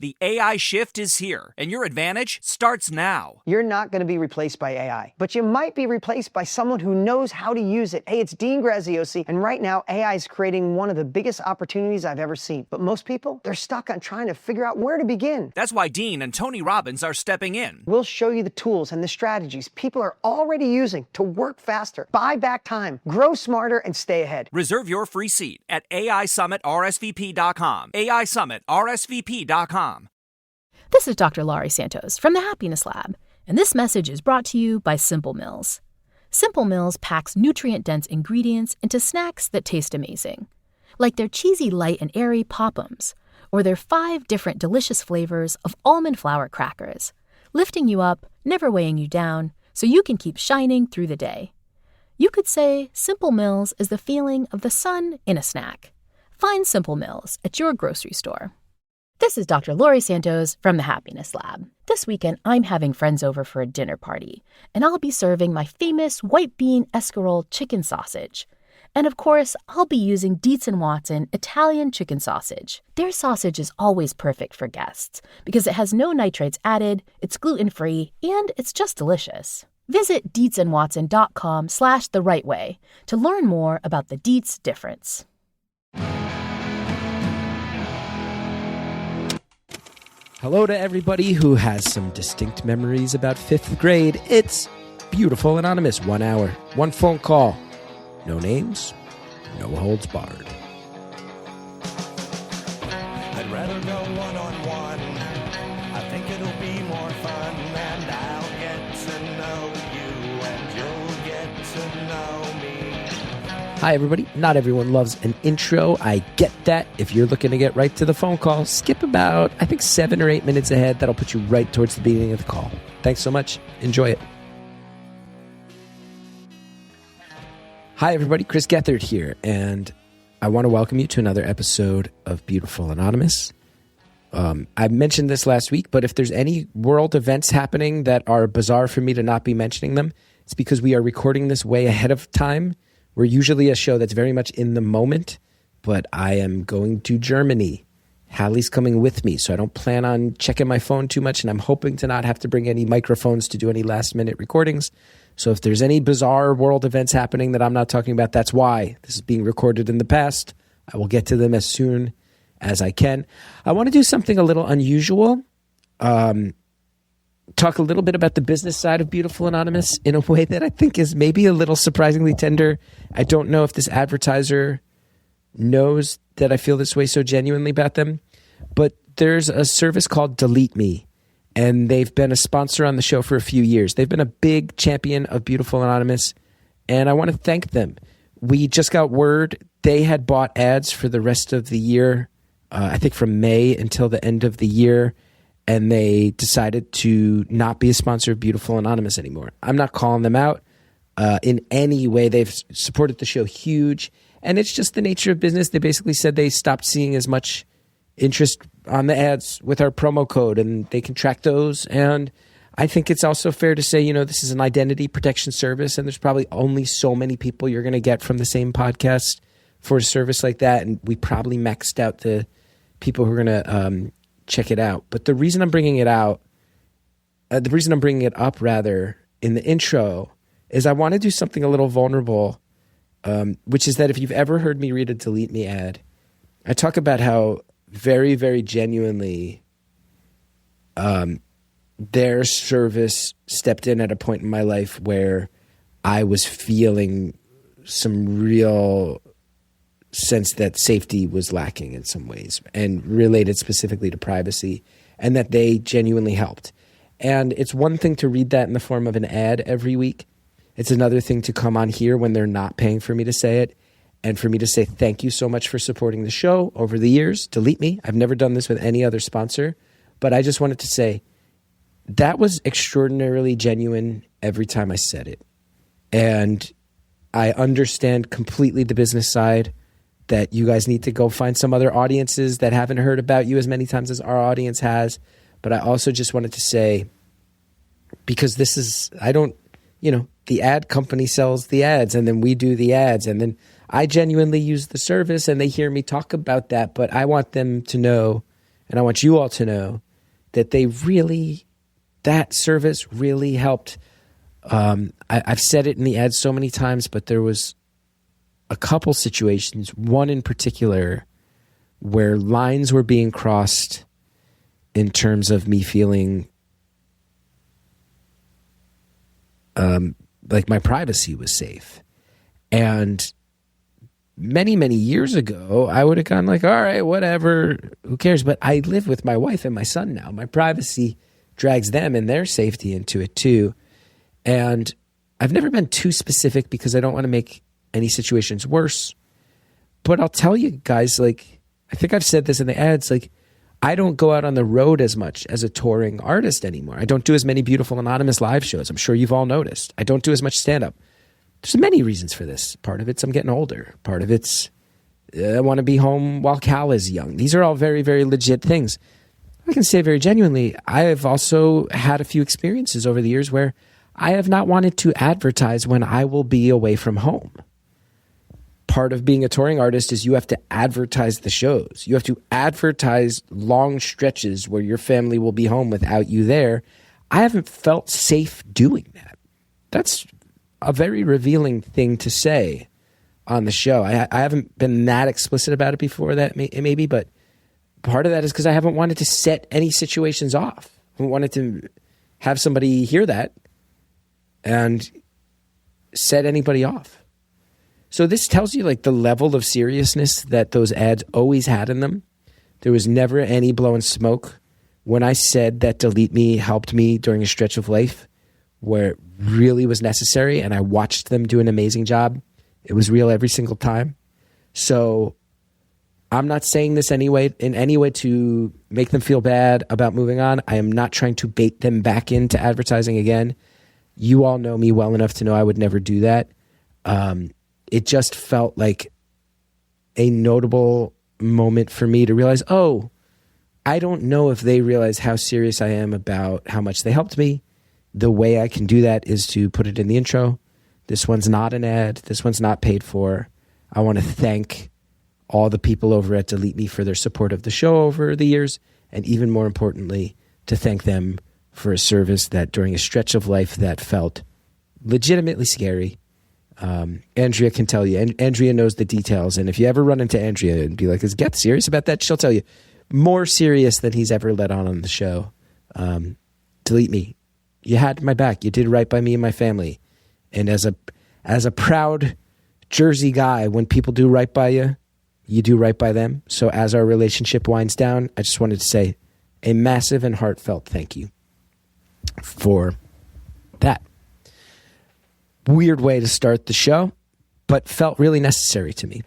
The AI shift is here, and your advantage starts now. You're not going to be replaced by AI, but you might be replaced by someone who knows how to use it. Hey, it's Dean Graziosi, and right now AI is creating one of the biggest opportunities I've ever seen. But most people, they're stuck on trying to figure out where to begin. That's why Dean and Tony Robbins are stepping in. We'll show you the tools and the strategies people are already using to work faster, buy back time, grow smarter, and stay ahead. Reserve your free seat at AISummitRSVP.com. AISummitRSVP.com. This is Dr. Laurie Santos from the Happiness Lab, and this message is brought to you by Simple Mills. Simple Mills packs nutrient-dense ingredients into snacks that taste amazing, like their cheesy light and airy Pop-Ums, or their 5 different delicious flavors of almond flour crackers, lifting you up, never weighing you down, so you can keep shining through the day. You could say Simple Mills is the feeling of the sun in a snack. Find Simple Mills at your grocery store. This is Dr. Laurie Santos from the Happiness Lab. This weekend, I'm having friends over for a dinner party, and I'll be serving my famous white bean escarole chicken sausage. And of course, I'll be using Dietz & Watson Italian chicken sausage. Their sausage is always perfect for guests because it has no nitrates added, it's gluten-free, and it's just delicious. Visit dietzandwatson.com/therightway to learn more about the Dietz difference. Hello to everybody who has some distinct memories about 5th grade. It's Beautiful Anonymous. 1 hour, 1 phone call. No names, no holds barred. I'd rather go one-on-one. I think it'll be more fun, and I'll get to know you, and you'll get to know me. Hi, everybody. Not everyone loves an intro. I get that. If you're looking to get right to the phone call, skip about, 7 or 8 minutes ahead. That'll put you right towards the beginning of the call. Thanks so much. Enjoy it. Hi, everybody. Chris Gethard here, and I want to welcome you to another episode of Beautiful Anonymous. I mentioned this last week, but if there's any world events happening that are bizarre for me to not be mentioning them, it's because we are recording this way ahead of time. We're usually a show that's very much in the moment, but I am going to Germany. Hallie's coming with me, so I don't plan on checking my phone too much, and I'm hoping to not have to bring any microphones to do any last-minute recordings. So if there's any bizarre world events happening that I'm not talking about, that's why. This is being recorded in the past. I will get to them as soon as I can. I want to do something a little unusual. Talk a little bit about the business side of Beautiful Anonymous in a way that I think is maybe a little surprisingly tender. I don't know if this advertiser knows that I feel this way so genuinely about them, but there's a service called Delete Me, and they've been a sponsor on the show for a few years. They've been a big champion of Beautiful Anonymous, and I want to thank them. We just got word they had bought ads for the rest of the year, I think from May until the end of the year, and they decided to not be a sponsor of Beautiful Anonymous anymore. I'm not calling them out in any way. They've supported the show huge, and it's just the nature of business. They basically said they stopped seeing as much interest on the ads with our promo code, and they can track those. And I think it's also fair to say, this is an identity protection service, and there's probably only so many people you're going to get from the same podcast for a service like that, and we probably maxed out the people who are going to check it out. But the reason I'm bringing it up in the intro, is I want to do something a little vulnerable, which is that if you've ever heard me read a Delete Me ad, I talk about how very, very genuinely their service stepped in at a point in my life where I was feeling some real sense that safety was lacking in some ways, and related specifically to privacy, and that they genuinely helped. And it's one thing to read that in the form of an ad every week. It's another thing to come on here when they're not paying for me to say it, and for me to say thank you so much for supporting the show over the years. Delete Me. I've never done this with any other sponsor, but I just wanted to say that was extraordinarily genuine every time I said it. And I understand completely the business side, that you guys need to go find some other audiences that haven't heard about you as many times as our audience has. But I also just wanted to say, because this is, the ad company sells the ads, and then we do the ads, and then I genuinely use the service, and they hear me talk about that. But I want them to know, And I want you all to know that that service really helped. I've said it in the ad so many times, but there was a couple situations, one in particular, where lines were being crossed in terms of me feeling like my privacy was safe. And many, many years ago, I would have gone like, all right, whatever, who cares? But I live with my wife and my son now. My privacy drags them and their safety into it too. And I've never been too specific because I don't want to make any situations worse. But I'll tell you guys, like, I think I've said this in the ads, like, I don't go out on the road as much as a touring artist anymore. I don't do as many Beautiful Anonymous live shows. I'm sure you've all noticed. I don't do as much stand-up. There's many reasons for this. Part of it's I'm getting older. Part of it's I want to be home while Cal is young. These are all very, very legit things. I can say very genuinely, I have also had a few experiences over the years where I have not wanted to advertise when I will be away from home. Part of being a touring artist is you have to advertise the shows. You have to advertise long stretches where your family will be home without you there. I haven't felt safe doing that. That's a very revealing thing to say on the show. I haven't been that explicit about it before, that maybe, but part of that is because I haven't wanted to set any situations off. I wanted to have somebody hear that and set anybody off. So this tells you like the level of seriousness that those ads always had in them. There was never any blowing smoke. When I said that Delete Me helped me during a stretch of life where it really was necessary and I watched them do an amazing job, it was real every single time. So I'm not saying this in any way to make them feel bad about moving on. I am not trying to bait them back into advertising again. You all know me well enough to know I would never do that. It just felt like a notable moment for me to realize, oh, I don't know if they realize how serious I am about how much they helped me. The way I can do that is to put it in the intro. This one's not an ad. This one's not paid for. I want to thank all the people over at Delete Me for their support of the show over the years, and even more importantly, to thank them for a service that during a stretch of life that felt legitimately scary. Andrea can tell you, and Andrea knows the details. And if you ever run into Andrea and be like, is Geth serious about that? She'll tell you more serious than he's ever let on the show. Delete Me. You had my back. You did right by me and my family. And as a proud Jersey guy, when people do right by you, you do right by them. So as our relationship winds down, I just wanted to say a massive and heartfelt thank you for that. Weird way to start the show, but felt really necessary to me.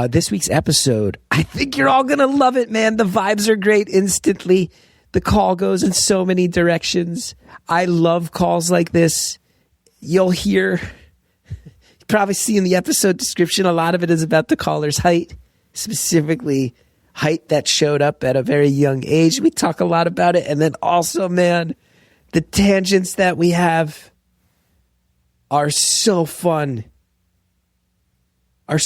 This week's episode, I think you're all going to love it, man. The vibes are great instantly. The call goes in so many directions. I love calls like this. You'll hear, you probably see in the episode description, a lot of it is about the caller's height, specifically height that showed up at a very young age. We talk a lot about it. And then also, man, the tangents that we have are so fun. You're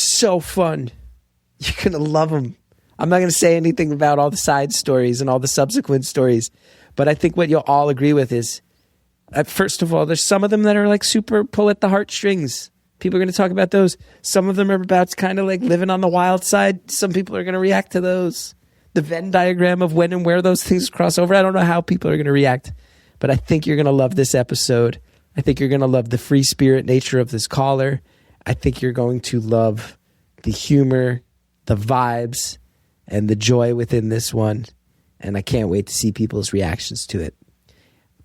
going to love them. I'm not going to say anything about all the side stories and all the subsequent stories, but I think what you'll all agree with is, first of all, there's some of them that are like super pull at the heartstrings. People are going to talk about those. Some of them are about kind of like living on the wild side. Some people are going to react to those. The Venn diagram of when and where those things cross over. I don't know how people are going to react, but I think you're going to love this episode. I think you're going to love the free spirit nature of this caller. I think you're going to love the humor, the vibes, and the joy within this one. And I can't wait to see people's reactions to it.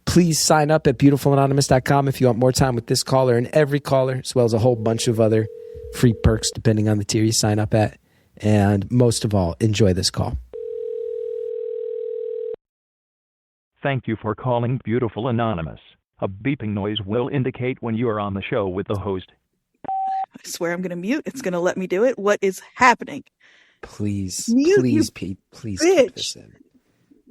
Please sign up at beautifulanonymous.com if you want more time with this caller and every caller, as well as a whole bunch of other free perks depending on the tier you sign up at. And most of all, enjoy this call. Thank you for calling Beautiful Anonymous. A beeping noise will indicate when you are on the show with the host. I swear I'm going to mute. It's going to let me do it. What is happening? Please, Mute, please, Pete, please keep this in.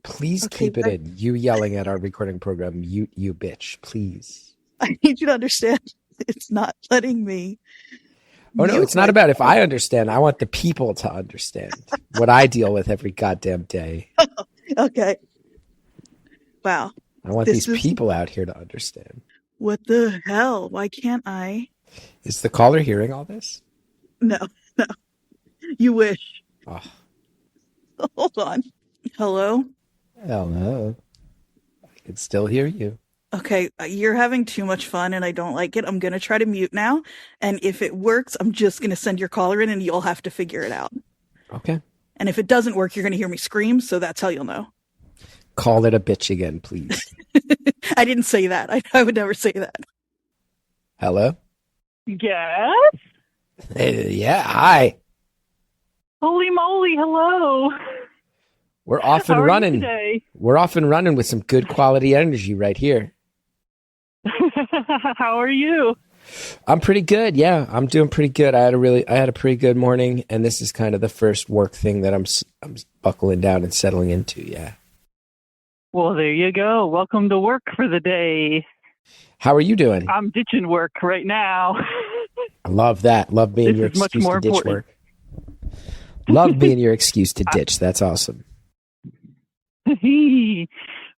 Please Okay, keep it in. You yelling at our recording program, mute you bitch, please. I need you to understand it's not letting me Oh, no, You it's not like about if I understand. I want the people to understand what I deal with every goddamn day. Okay. Wow. I want This these is- people out here to understand. What the hell? Why can't I? Is the caller hearing all this? No. You wish. Oh, Hold on. Hello? hello. I can still hear you. Okay, you're having too much fun and I don't like it. I'm going to try to mute now. And if it works, I'm just going to send your caller in and you'll have to figure it out. Okay. And if it doesn't work, you're going to hear me scream. So that's how you'll know. Call it a bitch again, please. I didn't say that. I would never say that. Hello? Yes. Yeah, hi. Holy moly, hello. We're off How and are you running. today? We're off and running with some good quality energy right here. How are you? I'm pretty good. Yeah, I'm doing pretty good. I had a pretty good morning, and this is kind of the first work thing that I'm buckling down and settling into. Yeah. Well, there you go. Welcome to work for the day. How are you doing? I'm ditching work right now. I love that. Love being This your is much excuse to more ditch important. work. Love being your excuse to ditch. That's awesome. We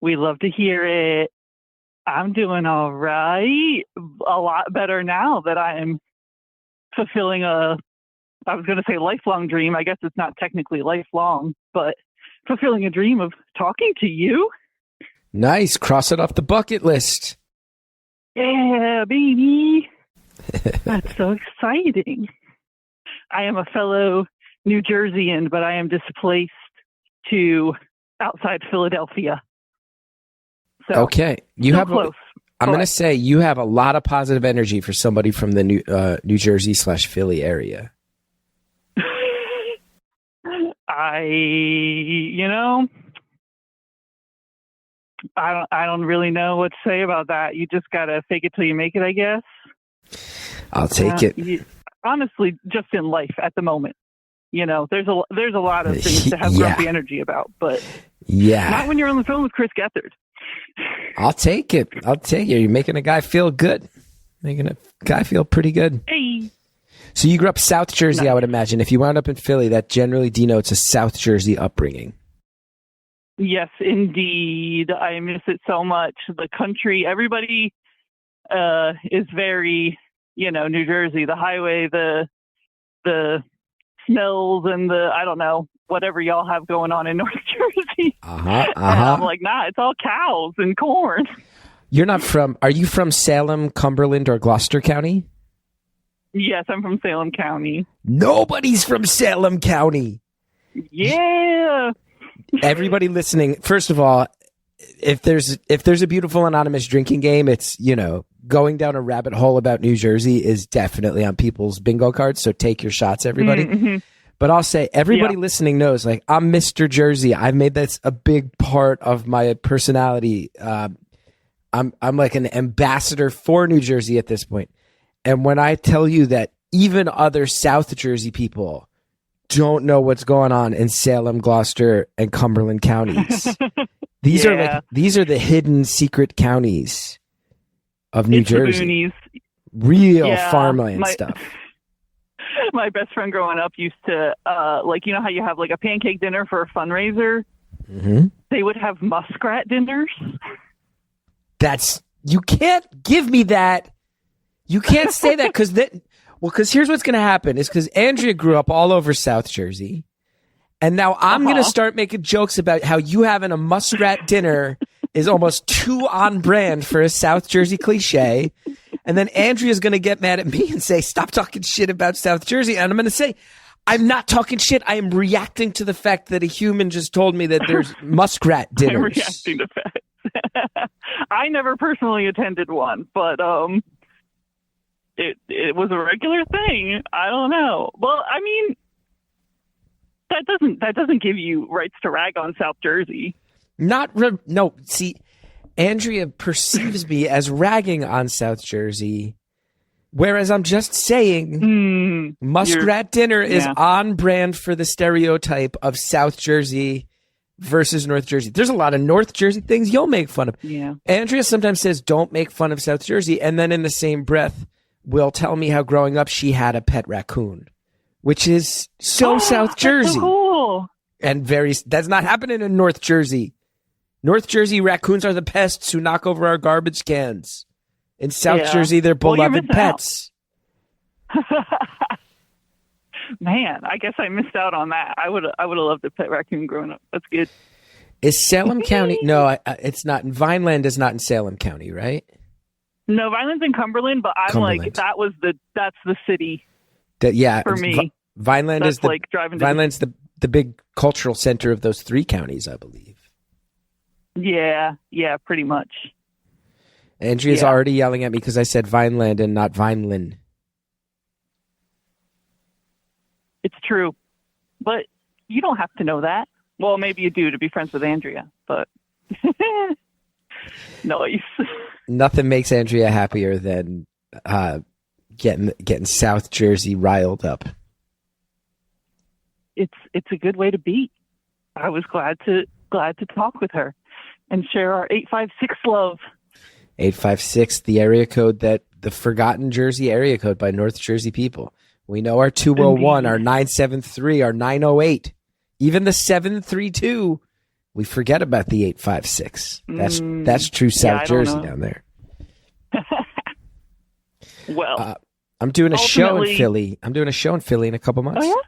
love to hear it. I'm doing all right. A lot better now that I am fulfilling I was going to say lifelong dream. I guess it's not technically lifelong, but fulfilling a dream of talking to you. Nice. Cross it off the bucket list. Yeah, baby. That's so exciting. I am a fellow New Jerseyan, but I am displaced to outside Philadelphia. So, Okay. You still have close. I'm going to but- say you have a lot of positive energy for somebody from the New Jersey/Philly area. I don't really know what to say about that. You just gotta fake it till you make it, I guess. I'll take it. Honestly, just in life at the moment, there's a lot of things to have Yeah. grumpy energy about, but Yeah. not when you're on the phone with Chris Gethard. I'll take it. You're making a guy feel good. Making a guy feel pretty good. Hey, So you grew up South Jersey, Nice. I would imagine. If you wound up in Philly, that generally denotes a South Jersey upbringing. yes, indeed, I miss it so much. The country, everybody is very, New Jersey. The highway, the smells, and I don't know, whatever y'all have going on in North Jersey. And I'm like, nah, it's all cows and corn. Are you from Salem, Cumberland, or Gloucester County? Yes, I'm from Salem County. Nobody's from Salem County. Yeah. Everybody listening, first of all, if there's a beautiful anonymous drinking game, it's, going down a rabbit hole about New Jersey is definitely on people's bingo cards. So take your shots, everybody. Mm-hmm. But I'll say everybody listening knows, like, I'm Mr. Jersey. I've made this a big part of my personality. I'm like an ambassador for New Jersey at this point. And when I tell you that even other South Jersey people don't know what's going on in Salem, Gloucester, and Cumberland counties, these are the hidden secret counties of New It's the Jersey. boonies. Real farmland stuff. My best friend growing up used to, how you have like a pancake dinner for a fundraiser? Mm-hmm. They would have muskrat dinners. You can't give me that. You can't say that because here's what's going to happen is because Andrea grew up all over South Jersey. And now I'm going to start making jokes about how you having a muskrat dinner is almost too on brand for a South Jersey cliche. And then Andrea's going to get mad at me and say, stop talking shit about South Jersey. And I'm going to say, I'm not talking shit. I am reacting to the fact that a human just told me that there's muskrat dinners. I'm reacting to facts. I never personally attended one, but it was a regular thing. I don't know. Well, I mean, that doesn't give you rights to rag on South Jersey. No. See, Andrea perceives me as ragging on South Jersey, whereas I'm just saying muskrat dinner is on brand for the stereotype of South Jersey versus North Jersey. There's a lot of North Jersey things you'll make fun of. Yeah. Andrea sometimes says, don't make fun of South Jersey, and then in the same breath will tell me how growing up she had a pet raccoon, which is so South Jersey. That's so cool. And that's not happening in North Jersey. North Jersey, raccoons are the pests who knock over our garbage cans. In South Jersey, they're beloved pets. Man, I guess I missed out on that. I would have loved a pet raccoon growing up. That's good. Is Salem County? No, it's not. Vineland is not in Salem County, right? No, Vineland's in Cumberland, but I'm like, that's the city. For me. Vineland that's is the like driving. Vineland's the big cultural center of those 3 counties, I believe. Yeah, pretty much. Andrea's already yelling at me because I said Vineland and not Vineland. It's true, but you don't have to know that. Well, maybe you do to be friends with Andrea, but nice. Nothing makes Andrea happier than getting South Jersey riled up. It's a good way to be. I was glad to talk with her and share our 856 love. 856, the area code the forgotten Jersey area code by North Jersey people. We know our 201, our 973, our 908, even the 732. We forget about the 856. That's true South Jersey down there. Well, I'm doing a show in Philly. I'm doing a show in Philly in a couple months. Oh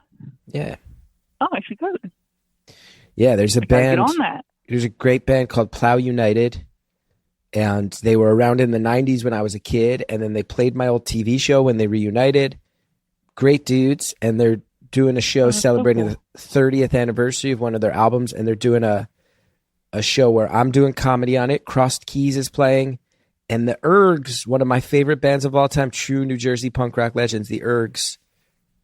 yeah. Yeah. Oh, I should go. Yeah, there's a band. Get on that. There's a great band called Plow United, and they were around in the 90s when I was a kid, and then they played my old TV show when they reunited. Great dudes, and they're doing a show celebrating the 30th anniversary of one of their albums, and they're doing a show where I'm doing comedy on it. Crossed Keys is playing, and the Ergs, one of my favorite bands of all time, true New Jersey punk rock legends, the Ergs,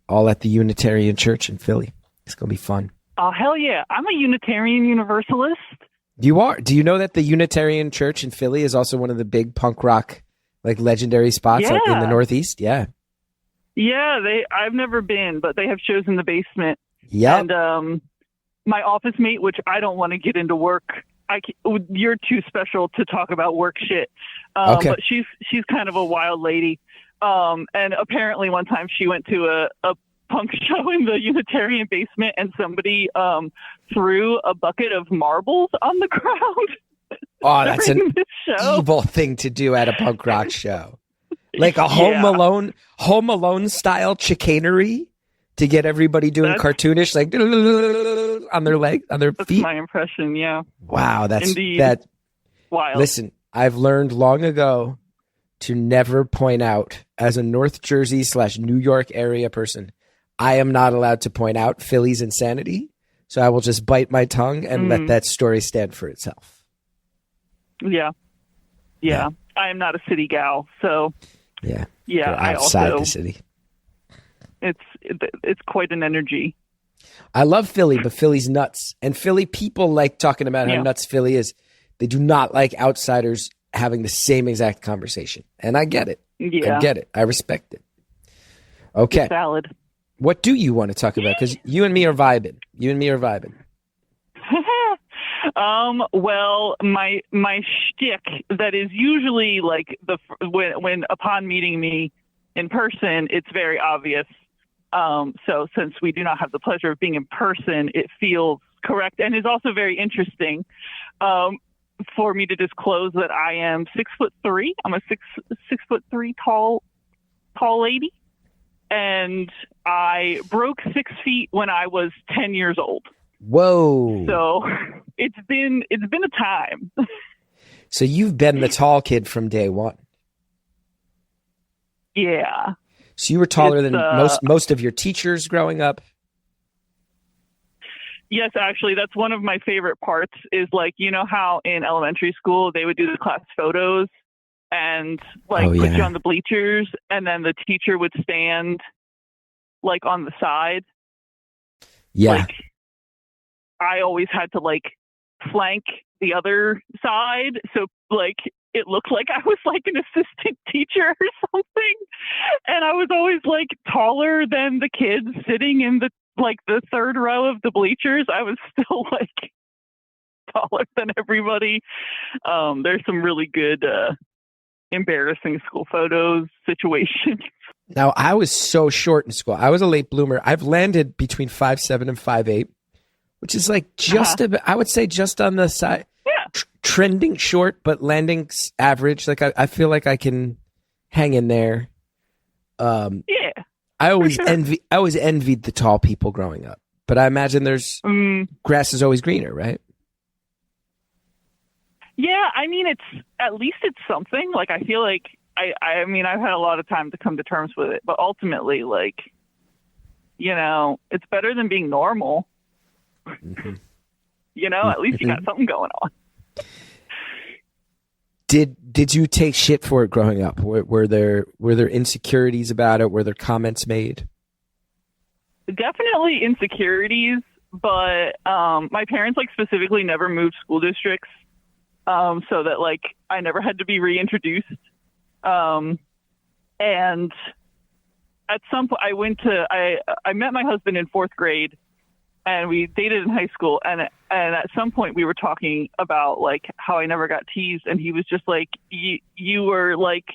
all at the Unitarian Church in Philly. It's going to be fun. Oh, hell yeah. I'm a Unitarian Universalist. You are? Do you know that the Unitarian Church in Philly is also one of the big punk rock, like, legendary spots in the Northeast? Yeah. Yeah, I've never been, but they have shows in the basement. Yeah. And my office mate, which I don't want to get into work. You're too special to talk about work shit. Okay. But she's kind of a wild lady. And apparently one time she went to a punk show in the Unitarian basement, and somebody threw a bucket of marbles on the ground. Oh, that's an evil thing to do at a punk rock show. Like a Home Alone style chicanery to get everybody doing cartoonish, like on their feet. That's my impression. Yeah. Wow, that's Indeed. that. Wild. Listen, I've learned long ago to never point out, as a North Jersey / New York area person, I am not allowed to point out Philly's insanity. So I will just bite my tongue and let that story stand for itself. Yeah. I am not a city gal, so. Yeah. I outside also, the city. It's quite an energy. I love Philly, but Philly's nuts. And Philly people like talking about how nuts Philly is. They do not like outsiders having the same exact conversation. And I get it. Yeah. I get it. I respect it. Okay. It's valid. What do you want to talk about? Because you and me are vibing. Well, my shtick that is usually like when upon meeting me in person, it's very obvious. So since we do not have the pleasure of being in person, it feels correct and is also very interesting for me to disclose that I am 6'3". I'm a 6'3" tall lady, and I broke 6 feet when I was 10 years old. Whoa! So it's been a time. So you've been the tall kid from day one. Yeah. So you were taller than most of your teachers growing up. Yes, actually, that's one of my favorite parts. Is like, you know how in elementary school they would do the class photos and put you on the bleachers, and then the teacher would stand like on the side. Yeah. Like, I always had to flank the other side, so it looked like I was like an assistant teacher or something, and I was always taller than the kids sitting in the third row of the bleachers. I was still taller than everybody. There's some really good embarrassing school photos situations. Now, I was so short in school. I was a late bloomer. I've landed between 5'7" and 5'8", which is like just I would say just on the side. Yeah. Trending short, but landing average. Like I feel like I can hang in there. Yeah. I always envied the tall people growing up, but I imagine there's grass is always greener, right? Yeah, I mean, at least it's something. Like, I feel like I mean, I've had a lot of time to come to terms with it, but ultimately, like, you know, it's better than being normal. Mm-hmm. You know, at least you got something going on. Did you take shit for it growing up? Were there insecurities about it? Were there comments made? Definitely insecurities, but my parents, like, specifically never moved school districts, so that, like, I never had to be reintroduced. And at some point, I met my husband in 4th grade, and we dated in high school. And at some point, we were talking about, like, how I never got teased, and he was just like, "You were, like,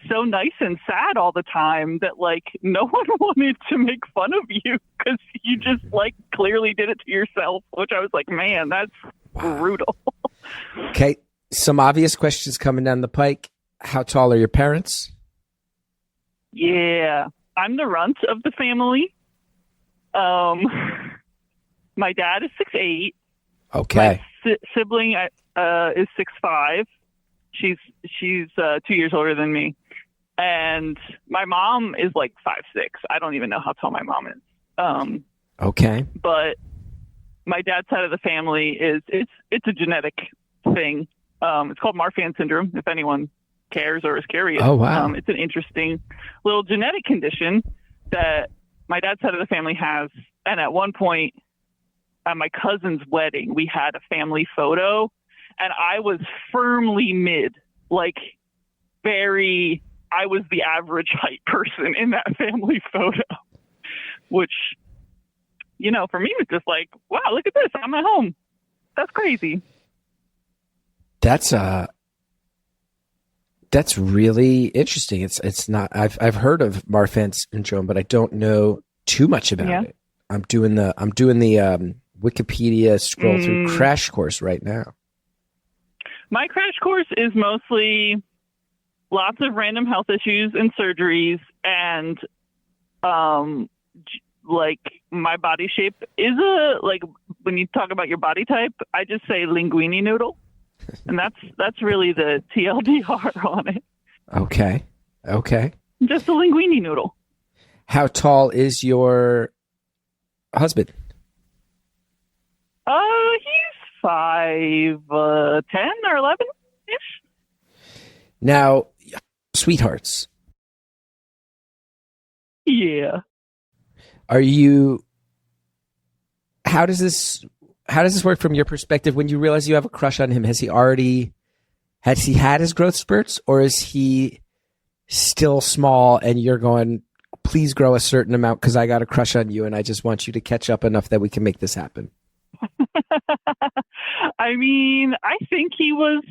so nice and sad all the time that, like, no one wanted to make fun of you because you just, like, clearly did it to yourself." Which I was like, man, that's brutal. Okay, some obvious questions coming down the pike. How tall are your parents? Yeah, I'm the runt of the family. My dad is 6'8". Okay. My sibling is 6'5". She's 2 years older than me, and my mom is like 5'6". I don't even know how tall my mom is. Okay. But my dad's side of the family it's a genetic thing. It's called Marfan syndrome. If anyone cares or is curious. Oh wow. It's an interesting little genetic condition that my dad's side of the family has. And at one point, at my cousin's wedding, we had a family photo, and I was firmly mid, like I was the average height person in that family photo, which, you know, for me was just like, wow, look at this. I'm at home. That's crazy. That's really interesting. It's not, I've heard of Marfan syndrome, but I don't know too much about it. I'm doing the Wikipedia scroll through crash course right now. My crash course is mostly lots of random health issues and surgeries, and like, my body shape is when you talk about your body type, I just say linguine noodle, and that's really the TLDR on it. Okay. Just a linguine noodle. How tall is your husband? He's 5'10" or 11-ish. Now, sweethearts. Yeah. Are you? How does this work from your perspective? When you realize you have a crush on him, has he had his growth spurts, or is he still small and you're going, please grow a certain amount because I got a crush on you and I just want you to catch up enough that we can make this happen? I mean, I think he was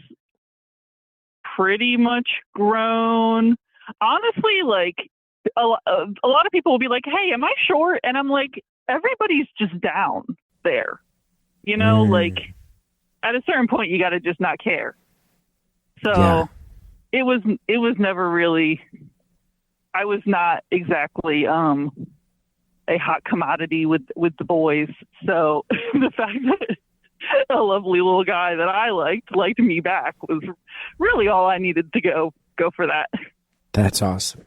pretty much grown. Honestly, like, a lot of people will be like, hey, am I short? And I'm like, everybody's just down there. You know, like, at a certain point, you got to just not care. So it was never really, I was not exactly a hot commodity with the boys. So the fact that a lovely little guy that I liked me back was really all I needed to go for that. That's awesome.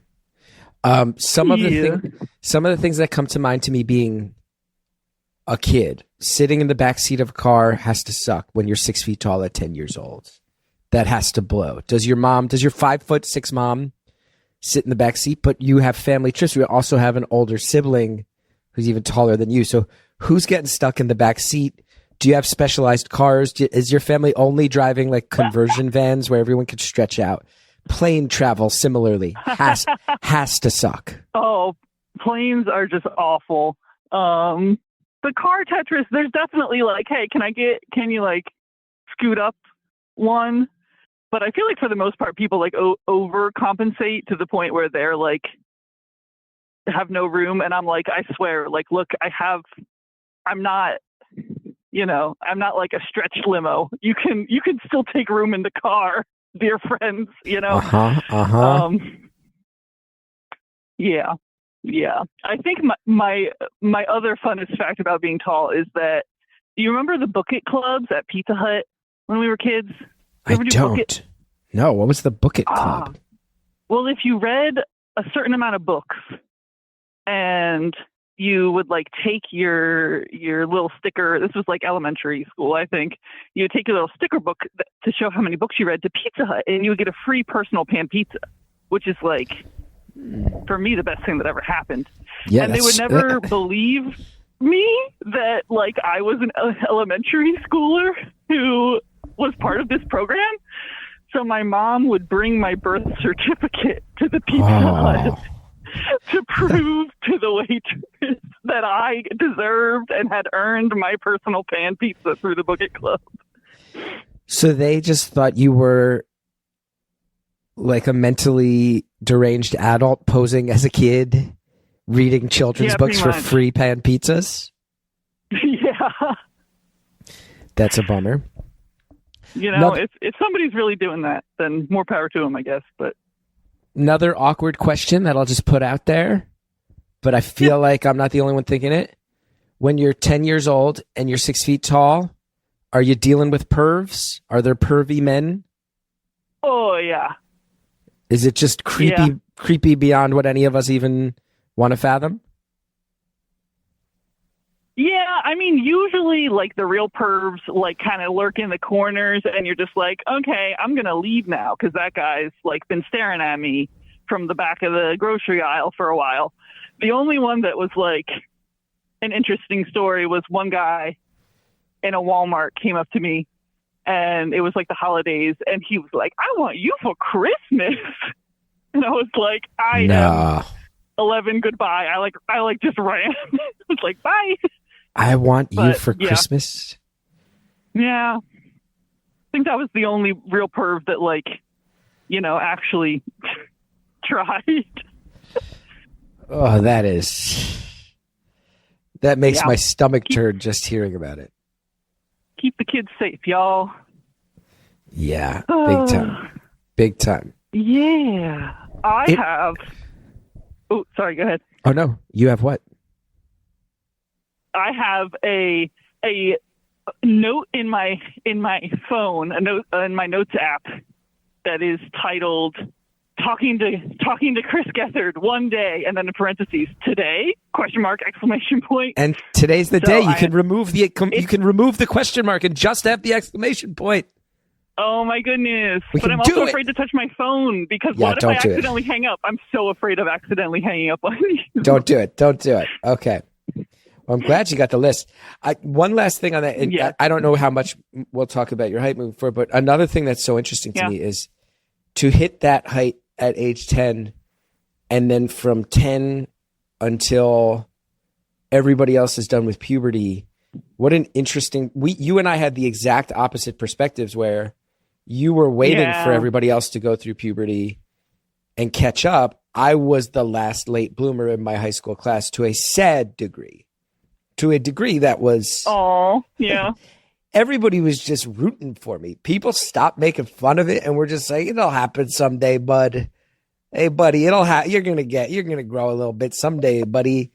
Some of the things that come to mind to me being a kid sitting in the back seat of a car has to suck when you're 6 feet tall at 10 years old. That has to blow. Does your 5'6" mom sit in the back seat? But you have family trips. We also have an older sibling who's even taller than you. So who's getting stuck in the back seat? Do you have specialized cars? Is your family only driving like conversion vans where everyone can stretch out? Plane travel similarly has to suck. Oh, planes are just awful. The car Tetris, there's definitely like, hey, can you like scoot up one? But I feel like for the most part, people like overcompensate to the point where they're like have no room. And I'm like, I swear, like, look, I'm not like a stretched limo. You can still take room in the car, dear friends, you know? Yeah. Yeah. I think my other funnest fact about being tall is that, do you remember the Book It clubs at Pizza Hut when we were kids? I don't. No, what was the Book It club? Well, if you read a certain amount of books and you would like take your little sticker, this was like elementary school, I think, you would take your little sticker book to show how many books you read to Pizza Hut, and you would get a free personal pan pizza, which is like, for me, the best thing that ever happened. Yeah, and they would never believe me that like I was an elementary schooler who was part of this program. So my mom would bring my birth certificate to the Pizza Hut to prove to the waitress that I deserved and had earned my personal pan pizza through the Book It Club. So they just thought you were like a mentally deranged adult posing as a kid, reading children's books for free pan pizzas? Yeah. That's a bummer. You know, if somebody's really doing that, then more power to them, I guess. But another awkward question that I'll just put out there, but I feel like I'm not the only one thinking it. When you're 10 years old and you're 6 feet tall, are you dealing with pervs? Are there pervy men? Oh, yeah. Is it just creepy beyond what any of us even want to fathom? Yeah, I mean, usually, like, the real pervs, like, kind of lurk in the corners, and you're just like, okay, I'm going to leave now, because that guy's, like, been staring at me from the back of the grocery aisle for a while. The only one that was, like, an interesting story was one guy in a Walmart came up to me, and it was, like, the holidays, and he was like, I want you for Christmas. And I was like, I am 11, goodbye. I just ran. I was like, bye. I want you for Christmas. Yeah. I think that was the only real perv that, like, you know, actually tried. Oh, that makes my stomach turn just hearing about it. Keep the kids safe, y'all. Yeah, big time. Big time. Yeah. I have... Oh, sorry, go ahead. Oh, no. You have what? I have a note in my phone, a note in my notes app that is titled "Talking to Chris Gethard one day," and then in parentheses, today ? Exclamation point. And today's the day. You can remove the question mark and just have the exclamation point. Oh my goodness! But I'm also afraid to touch my phone because what if I accidentally hang up? I'm so afraid of accidentally hanging up on you. Don't do it. Don't do it. Okay. Well, I'm glad you got the list. One last thing on that. I don't know how much we'll talk about your height moving forward, but another thing that's so interesting to me is to hit that height at age 10, and then from 10 until everybody else is done with puberty. What an interesting. You and I had the exact opposite perspectives where you were waiting for everybody else to go through puberty and catch up. I was the last late bloomer in my high school class to a sad degree. To a degree that was... Oh, yeah. Everybody was just rooting for me. People stopped making fun of it and were just saying, it'll happen someday, bud. Hey, buddy, it'll happen. You're going to grow a little bit someday, buddy.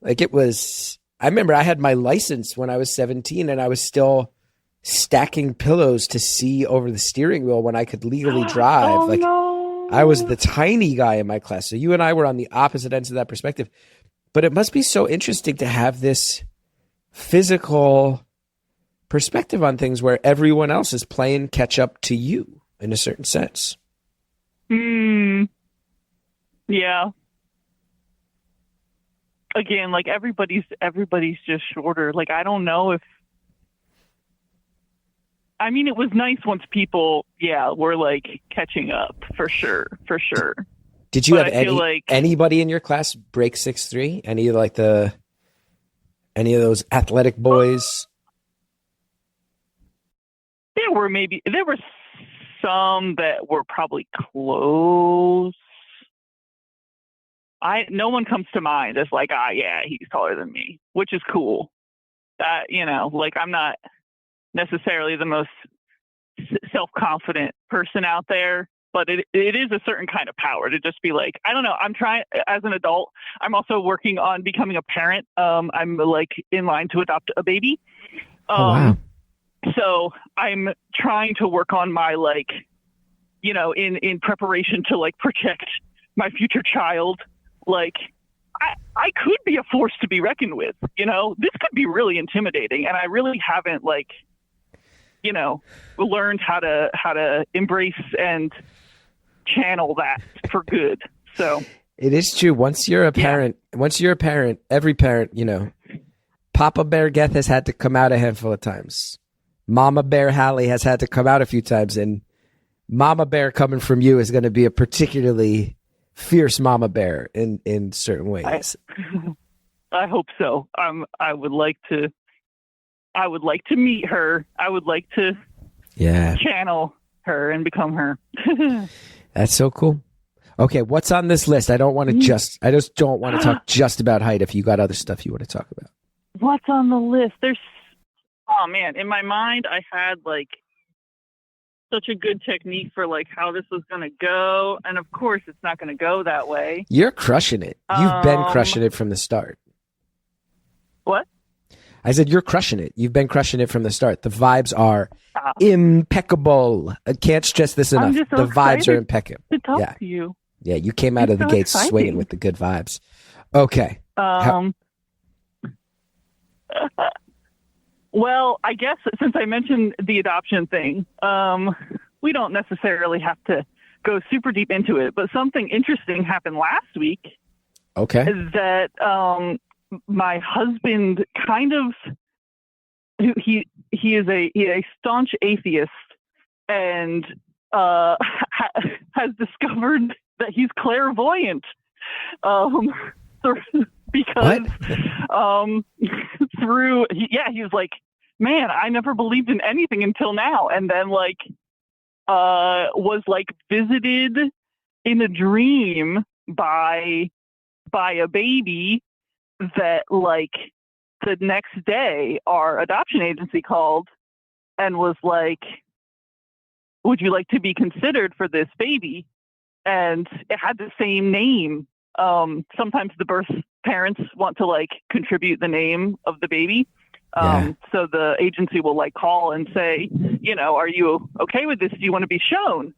Like it was... I remember I had my license when I was 17 and I was still stacking pillows to see over the steering wheel when I could legally drive. I was the tiny guy in my class. So you and I were on the opposite ends of that perspective. But it must be so interesting to have this physical perspective on things where everyone else is playing catch up to you in a certain sense. Yeah. Again, like everybody's just shorter. Like, I don't know if, I mean, it was nice once people, were like catching up for sure. Did you have anybody in your class break 6'3"? Any of those athletic boys? There were some that were probably close. No one comes to mind as like, yeah, he's taller than me, which is cool. That, like I'm not necessarily the most self-confident person out there, but it is a certain kind of power to just be like, I don't know. I'm trying as an adult. I'm also working on becoming a parent. I'm like in line to adopt a baby. Wow. So I'm trying to work on my like, in preparation to like protect my future child. Like I could be a force to be reckoned with, this could be really intimidating. And I really haven't like, learned how to embrace and channel that for good. So it is true. Once you're a parent, every parent, Papa Bear Geth has had to come out a handful of times. Mama Bear Hallie has had to come out a few times, and Mama Bear coming from you is going to be a particularly fierce Mama Bear in certain ways. I hope so. I would like to meet her. I would like to channel her and become her. That's so cool. Okay, what's on this list? I just don't want to talk just about height if you got other stuff you want to talk about. What's on the list? Oh man, in my mind I had like such a good technique for like how this was going to go, and of course it's not going to go that way. You're crushing it. You've been crushing it from the start. What? I said you're crushing it. You've been crushing it from the start. The vibes are impeccable. I can't stress this enough. So the vibes are impeccable. To talk to you. Yeah, you came out of the gates swinging with the good vibes. Okay. Well, I guess since I mentioned the adoption thing, we don't necessarily have to go super deep into it, but something interesting happened last week. Okay. That my husband kind of, he is a staunch atheist and has discovered that he's clairvoyant. Because he was like, man, I never believed in anything until now. And then like was like visited in a dream by a baby that like the next day our adoption agency called and was like, would you like to be considered for this baby? And it had the same name. Sometimes the birth parents want to like contribute the name of the baby. So the agency will like call and say, are you okay with this? Do you want to be shown?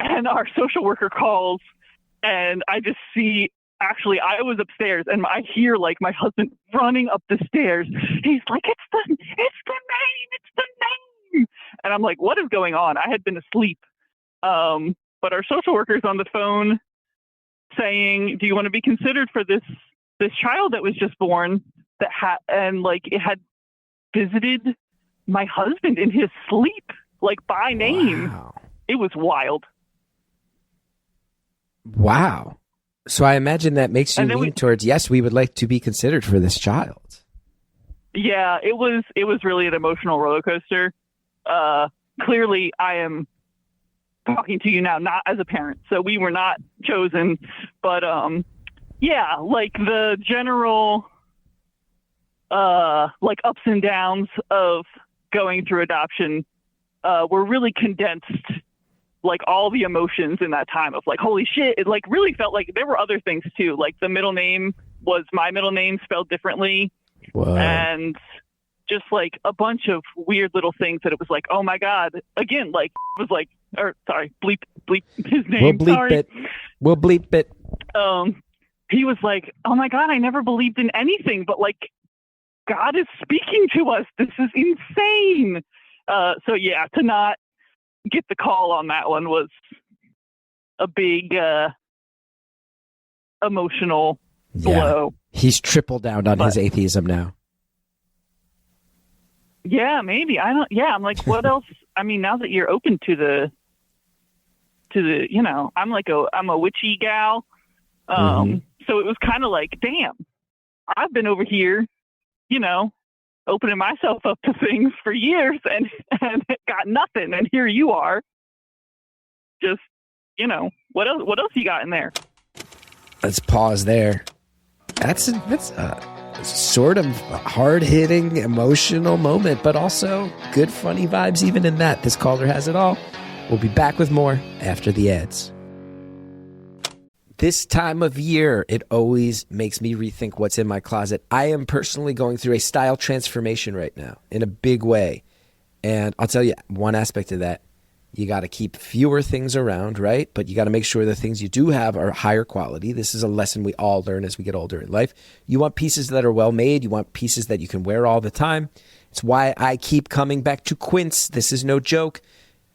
And our social worker calls and I just see, actually I was upstairs and I hear like my husband running up the stairs. He's like, it's the name. And I'm like, what is going on? I had been asleep. But our social worker's on the phone saying, do you want to be considered for this child that was just born that and like it had visited my husband in his sleep, like by name. Wow. It was wild. Wow. So I imagine that makes you lean towards, yes, we would like to be considered for this child. Yeah, it was really an emotional roller coaster. Clearly I am talking to you now, not as a parent. So we were not chosen, but yeah, like the general like ups and downs of going through adoption were really condensed, like all the emotions in that time of like, holy shit. It like really felt like there were other things too. Like the middle name was my middle name spelled differently. Whoa. And just like a bunch of weird little things that it was like, oh my God, again, like it was like, or sorry, bleep his name. We'll bleep it. We'll bleep it. He was like, oh my God, I never believed in anything, but like God is speaking to us. This is insane. So yeah, to not get the call on that one was a big emotional blow. He's tripled down on his atheism now. Yeah, maybe. I'm like, what else? I mean, now that you're open to the, I'm a witchy gal. So it was kind of like, damn, I've been over here, opening myself up to things for years and got nothing. And here you are. just, what else you got in there? Let's pause there. That's a sort of hard-hitting, emotional moment, but also good, funny vibes even in that. This caller has it all. We'll be back with more after the ads. This time of year, it always makes me rethink what's in my closet. I am personally going through a style transformation right now in a big way. And I'll tell you one aspect of that. You got to keep fewer things around, right? But you got to make sure the things you do have are higher quality. This is a lesson we all learn as we get older in life. You want pieces that are well made. You want pieces that you can wear all the time. It's why I keep coming back to Quince. This is no joke.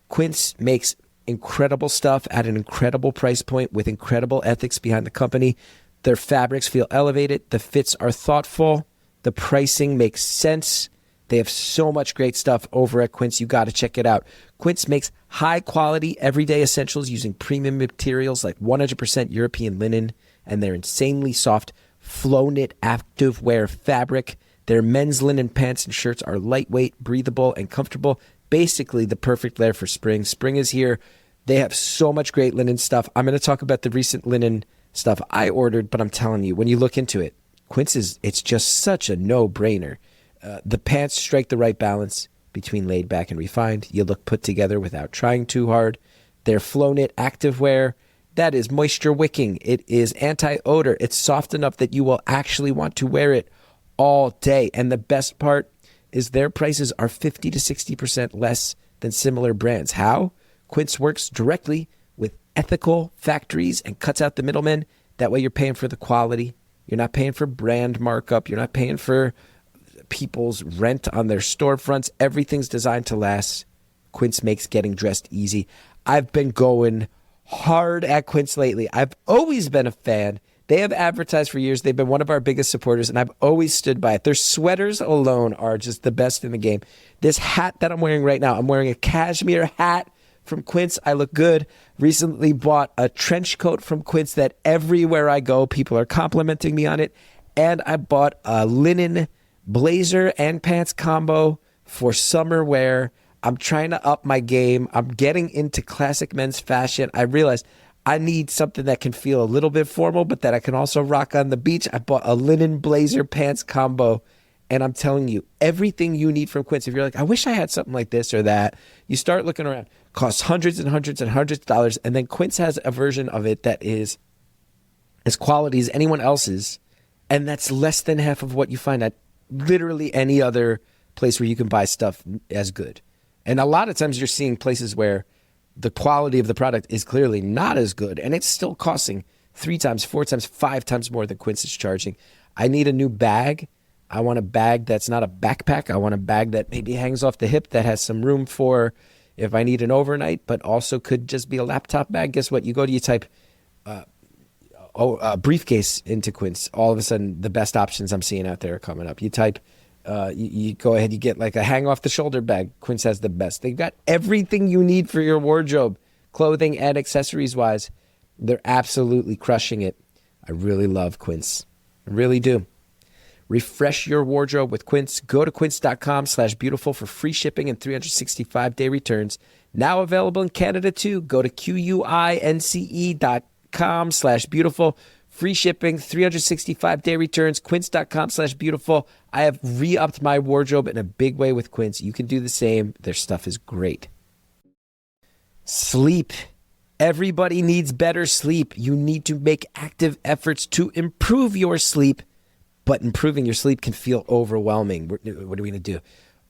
Quince makes incredible stuff at an incredible price point with incredible ethics behind the company. Their fabrics feel elevated. The fits are thoughtful. The pricing makes sense. They have so much great stuff over at Quince. You got to check it out. Quince makes high quality everyday essentials using premium materials like 100% European linen and their insanely soft flow knit activewear fabric. Their men's linen pants and shirts are lightweight, breathable, and comfortable. Basically the perfect layer for spring. Spring is here. They have so much great linen stuff. I'm going to talk about the recent linen stuff I ordered, but I'm telling you, when you look into it, Quince it's just such a no-brainer. The pants strike the right balance between laid back and refined. You look put together without trying too hard. Their flow knit activewear, that is moisture wicking. It is anti-odor. It's soft enough that you will actually want to wear it all day. And the best part is their prices are 50 to 60% less than similar brands. How? Quince works directly with ethical factories and cuts out the middlemen. That way you're paying for the quality. You're not paying for brand markup. You're not paying for people's rent on their storefronts. Everything's designed to last. Quince makes getting dressed easy. I've been going hard at Quince lately. I've always been a fan. They have advertised for years. They've been one of our biggest supporters, and I've always stood by it. Their sweaters alone are just the best in the game. This hat that I'm wearing right now, I'm wearing a cashmere hat from Quince. I look good. Recently bought a trench coat from Quince that everywhere I go, people are complimenting me on it. And I bought a linen blazer and pants combo for summer wear. I'm trying to up my game. I'm getting into classic men's fashion. I realized I need something that can feel a little bit formal, but that I can also rock on the beach. I bought a linen blazer pants combo, and I'm telling you, everything you need from Quince. If you're like, I wish I had something like this or that, you start looking around. Costs hundreds and hundreds and hundreds of dollars, and then Quince has a version of it that is as quality as anyone else's, and that's less than half of what you find at literally any other place where you can buy stuff as good. And a lot of times you're seeing places where the quality of the product is clearly not as good, and it's still costing 3 times, 4 times, 5 times more than Quince is charging. I need a new bag. I want a bag that's not a backpack. I want a bag that maybe hangs off the hip, that has some room for if I need an overnight, but also could just be a laptop bag. Guess what? You type briefcase into Quince. All of a sudden, the best options I'm seeing out there are coming up. You type, you go ahead, you get like a hang off the shoulder bag. Quince has the best. They've got everything you need for your wardrobe, clothing and accessories wise. They're absolutely crushing it. I really love Quince. I really do. Refresh your wardrobe with Quince. Go to quince.com/beautiful for free shipping and 365-day returns. Now available in Canada too. Go to quince.com/beautiful. Free shipping, 365-day returns, quince.com/beautiful. I have re-upped my wardrobe in a big way with Quince. You can do the same. Their stuff is great. Sleep. Everybody needs better sleep. You need to make active efforts to improve your sleep. But improving your sleep can feel overwhelming. What are we going to do?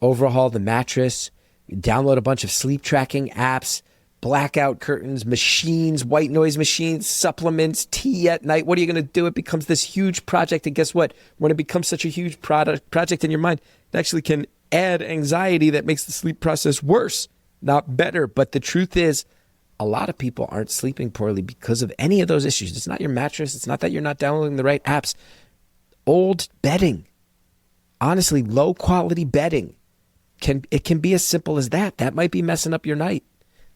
Overhaul the mattress, download a bunch of sleep tracking apps, blackout curtains, machines, white noise machines, supplements, tea at night. What are you going to do? It becomes this huge project. And guess what? When it becomes such a huge project in your mind, it actually can add anxiety that makes the sleep process worse, not better. But the truth is, a lot of people aren't sleeping poorly because of any of those issues. It's not your mattress. It's not that you're not downloading the right apps. Old bedding, honestly, low quality bedding, can be as simple as that. That might be messing up your night.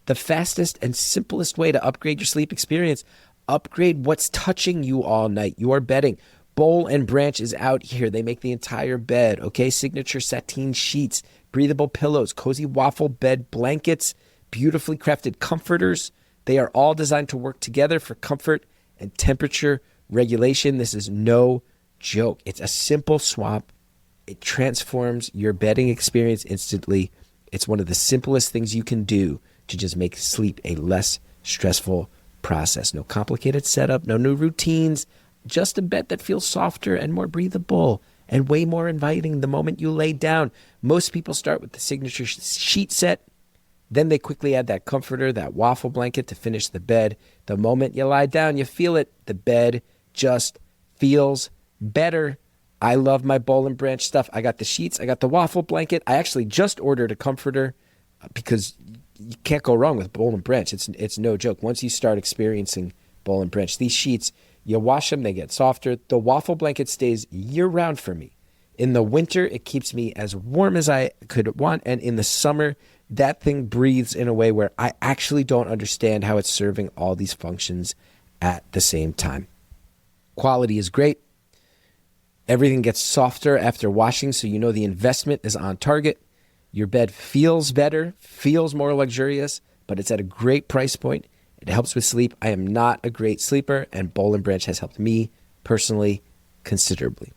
The fastest and simplest way to upgrade your sleep experience, upgrade what's touching you all night, your bedding. Bowl and Branch is out here. They make the entire bed, okay? Signature sateen sheets, breathable pillows, cozy waffle bed blankets, beautifully crafted comforters. They are all designed to work together for comfort and temperature regulation. This is no joke. It's a simple swap. It transforms your bedding experience instantly. It's one of the simplest things you can do to just make sleep a less stressful process. No complicated setup, no new routines, just a bed that feels softer and more breathable and way more inviting the moment you lay down. Most people start with the signature sheet set. Then they quickly add that comforter, that waffle blanket to finish the bed. The moment you lie down, you feel it. The bed just feels better. I love my Boll and Branch stuff. I got the sheets. I got the waffle blanket. I actually just ordered a comforter because you can't go wrong with Boll and Branch. It's no joke. Once you start experiencing Boll and Branch, these sheets, you wash them, they get softer. The waffle blanket stays year-round for me. In the winter, it keeps me as warm as I could want. And in the summer, that thing breathes in a way where I actually don't understand how it's serving all these functions at the same time. Quality is great. Everything gets softer after washing, so you know the investment is on target. Your bed feels better, feels more luxurious, but it's at a great price point. It helps with sleep. I am not a great sleeper, and Boll and Branch has helped me personally considerably.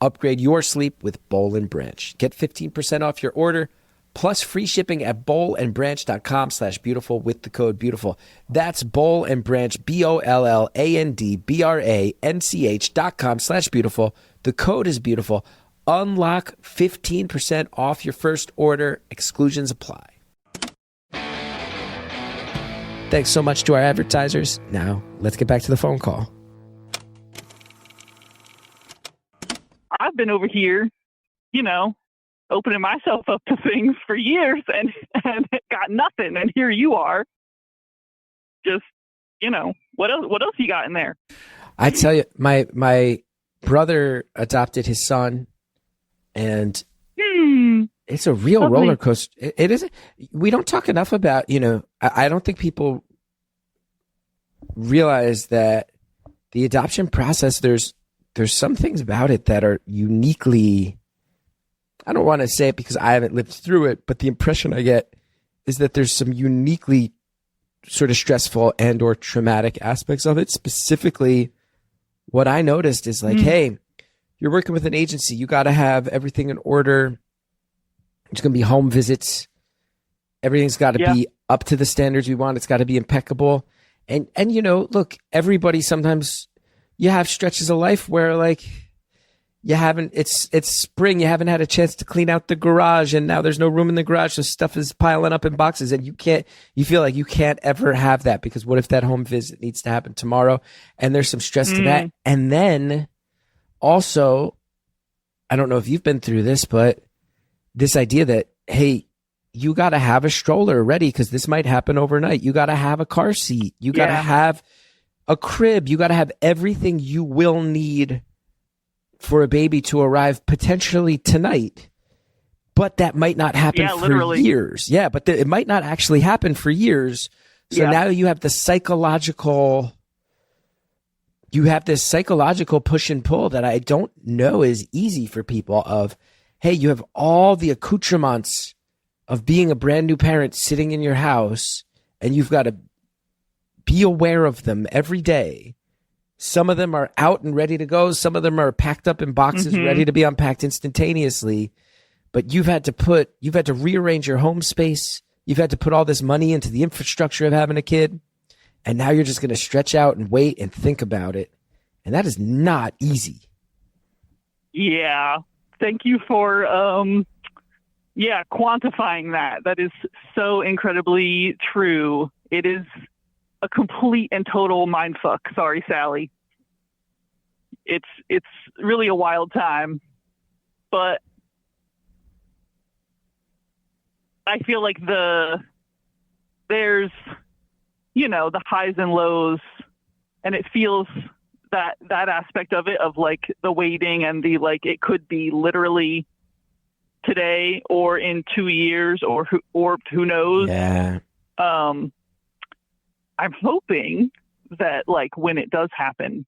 Upgrade your sleep with Boll and Branch. Get 15% off your order, plus free shipping at bollandbranch.com/beautiful with the code beautiful. That's Boll and Branch, BOLLANDBRANCH.com/beautiful. The code is beautiful. Unlock 15% off your first order. Exclusions apply. Thanks so much to our advertisers. Now, let's get back to the phone call. I've been over here, opening myself up to things for years and got nothing. And here you are. Just, what else you got in there? I tell you, my brother adopted his son, and it's a real roller coaster. It is. We don't talk enough about, I don't think people realize that the adoption process, there's some things about it that are uniquely, I don't want to say it because I haven't lived through it, but the impression I get is that there's some uniquely sort of stressful and or traumatic aspects of it. Specifically, what I noticed is hey, you're working with an agency. You got to have everything in order. It's going to be home visits. Everything's got to be up to the standards we want. It's got to be impeccable. And look, everybody, sometimes you have stretches of life where you haven't, it's spring, you haven't had a chance to clean out the garage, and now there's no room in the garage, so stuff is piling up in boxes, and you feel like you can't ever have that, because what if that home visit needs to happen tomorrow? And there's some stress to that. And then also, I don't know if you've been through this, but this idea that, hey, you got to have a stroller ready because this might happen overnight. You got to have a car seat. You got to have a crib. You got to have everything you will need for a baby to arrive potentially tonight. But that might not happen for years. Yeah, but it might not actually happen for years. So now you have the psychological... You have this psychological push and pull that I don't know is easy for people of, hey, you have all the accoutrements of being a brand new parent sitting in your house, and you've got to be aware of them every day. Some of them are out and ready to go. Some of them are packed up in boxes, ready to be unpacked instantaneously. But you've had to rearrange your home space. You've had to put all this money into the infrastructure of having a kid. And now you're just going to stretch out and wait and think about it. And that is not easy. Yeah. Thank you for, quantifying that. That is so incredibly true. It is a complete and total mindfuck. Sorry, Sally. It's really a wild time, but I feel like there's the highs and lows, and it feels that aspect of it, of the waiting and the it could be literally today or in 2 years or who knows. Yeah. I'm hoping that when it does happen,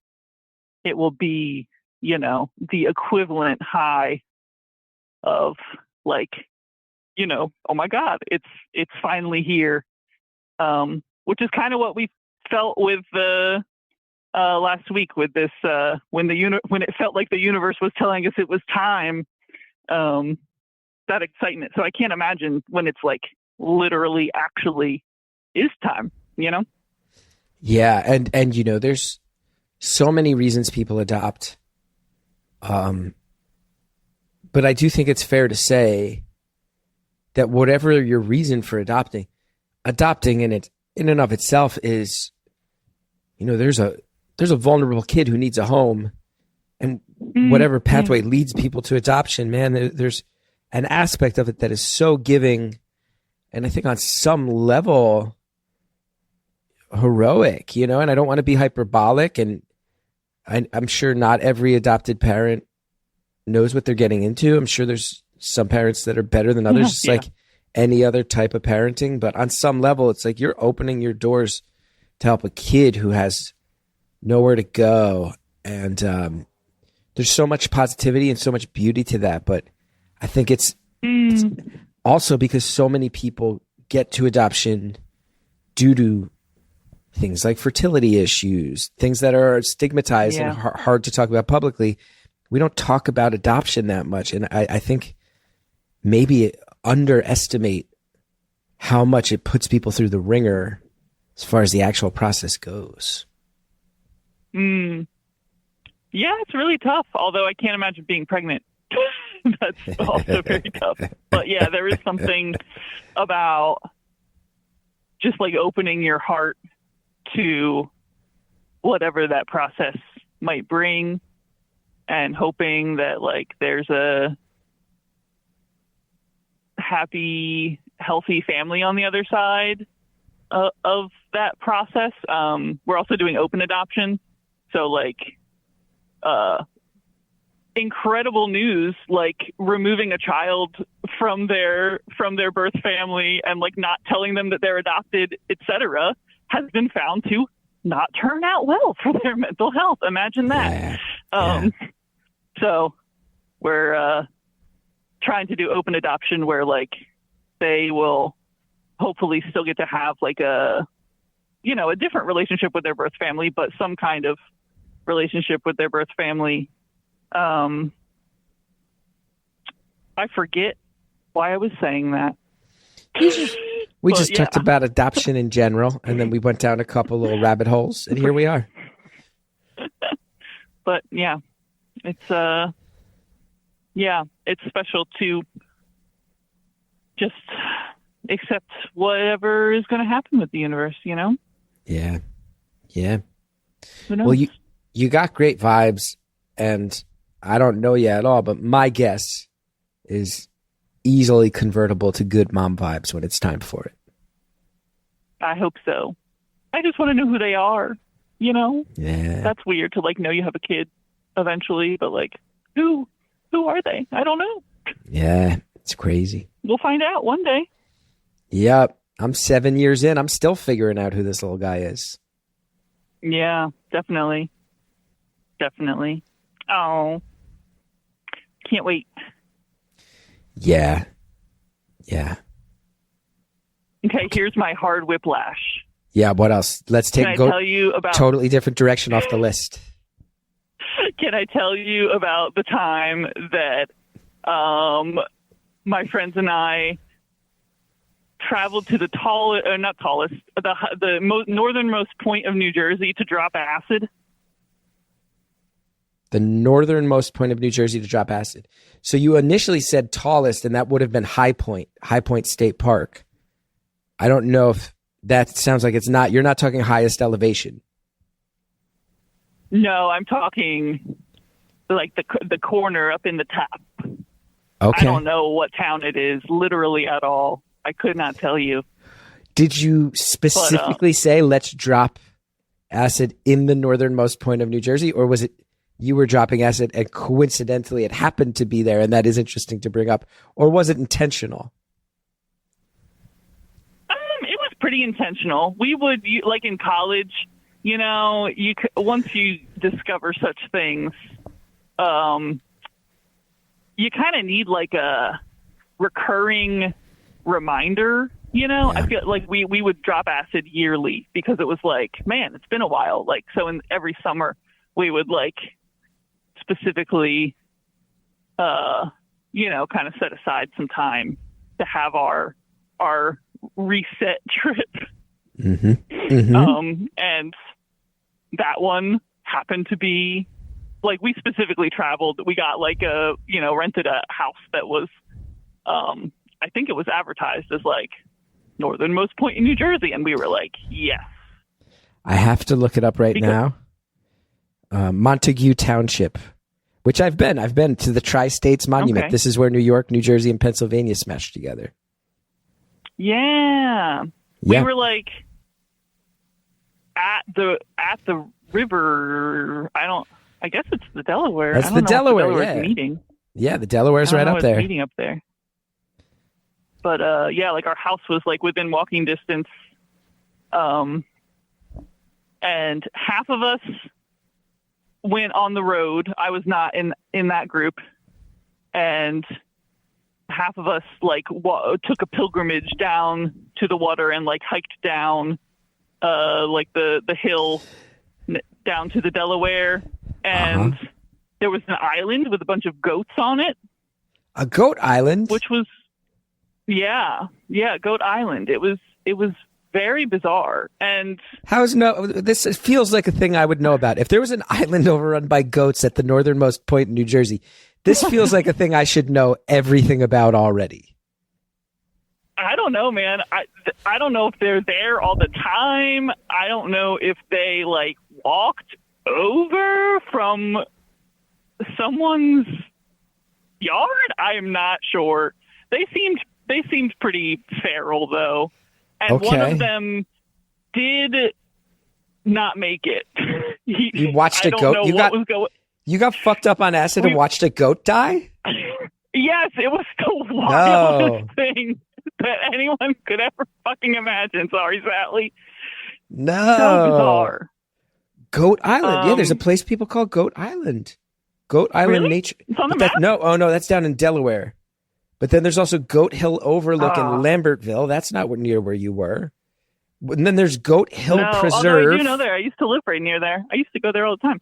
it will be the equivalent high of oh my God, it's finally here. which is kind of what we felt with the last week with this when it felt like the universe was telling us it was time. That excitement. So I can't imagine when it's like literally actually is time, you know? Yeah, and you know, there's so many reasons people adopt. But I do think it's fair to say that whatever your reason for adopting in and of itself is, you know, there's a vulnerable kid who needs a home, and whatever pathway leads people to adoption, man, there's an aspect of it that is so giving, and I think on some level heroic, you know, and I don't want to be hyperbolic, and I'm sure not every adopted parent knows what they're getting into. I'm sure there's some parents that are better than others, just like any other type of parenting. But on some level, it's like you're opening your doors to help a kid who has nowhere to go. And there's so much positivity and so much beauty to that. But I think it's also because so many people get to adoption due to things like fertility issues, things that are stigmatized and hard to talk about publicly. We don't talk about adoption that much. And I think maybe underestimate how much it puts people through the ringer as far as the actual process goes. Yeah, it's really tough. Although I can't imagine being pregnant. That's also very tough. But yeah, there is something about just like opening your heart to whatever that process might bring, and hoping that like there's a happy, healthy family on the other side of that process. We're also doing open adoption. So like, incredible news, like removing a child from their birth family and like not telling them that they're adopted, etc., has been found to not turn out well for their mental health. Imagine that. So we're trying to do open adoption where like they will hopefully still get to have like a different relationship with their birth family, but some kind of relationship with their birth family. I forget why I was saying that. We just talked about adoption in general, and then we went down a couple little rabbit holes, and here we are. But yeah, it's special to just accept whatever is going to happen with the universe, you know? Yeah. Well, you got great vibes, and I don't know you at all, but my guess is easily convertible to good mom vibes when it's time for it. I hope so. I just want to know who they are, you know? Yeah. That's weird to like know you have a kid eventually, but like who are they? I don't know. Yeah, it's crazy. We'll find out one day. Yep. I'm 7 years in. I'm still figuring out who this little guy is. Yeah, definitely. Oh, can't wait. Yeah. Okay, here's my hard whiplash. Yeah, what else? Let's tell you about totally different direction off the list. Can I tell you about the time that my friends and I traveled to the northernmost point of New Jersey to drop acid? The northernmost point of New Jersey to drop acid. So you initially said tallest, and that would have been High Point State Park. I don't know if that sounds like it's not. You're not talking highest elevation. No, I'm talking like the corner up in the top. Okay. I don't know what town it is, literally at all. I could not tell you. Did you specifically say let's drop acid in the northernmost point of New Jersey, or was it you were dropping acid and coincidentally it happened to be there, and that is interesting to bring up, or was it intentional? It was pretty intentional. We would, like in college, you know, once you discover such things, you kind of need like a recurring reminder You know, Yeah. I feel like we would drop acid yearly because it was like, man, it's been a while. Like, so in every summer we would like specifically, you know, kind of set aside some time to have our reset trip. Mm-hmm. Mm-hmm. And that one happened to be like, we specifically traveled. We got like rented a house that was, I think it was advertised as like northernmost point in New Jersey. And we were like, yes. I have to look it up right now. Montague Township, which I've been. I've been to the Tri-States Monument. Okay. This is where New York, New Jersey, and Pennsylvania smashed together. Yeah. We were like at the river. I guess it's the Delaware. That's I don't the know if Delaware, Delaware's yeah. meeting. Yeah, the Delaware's right up there. Meeting up there. But yeah, like our house was like within walking distance. And half of us went on the road. I was not in that group. And half of us like took a pilgrimage down to the water and like hiked down like the hill down to the Delaware. And there was an island with a bunch of goats on it. A goat island? Which was, yeah, Goat Island. It was very bizarre. And this feels like a thing I would know about. If there was an island overrun by goats at the northernmost point in New Jersey, this feels like a thing I should know everything about already. I don't know, man. I don't know if they're there all the time. I don't know if they like walked over from someone's yard. I am not sure. They seemed pretty feral though. And one of them did not make it. You watched a goat? You got fucked up on acid and watched a goat die? Yes, it was the wildest thing that anyone could ever fucking imagine. Sorry, Sally. No. So bizarre. Goat Island. Yeah, there's a place people call Goat Island. Goat Island really? Nature. It's on the map? No, that's down in Delaware. But then there's also Goat Hill Overlook in Lambertville. That's not near where you were. And then there's Goat Hill Preserve. Although I do know there. I used to live right near there. I used to go there all the time.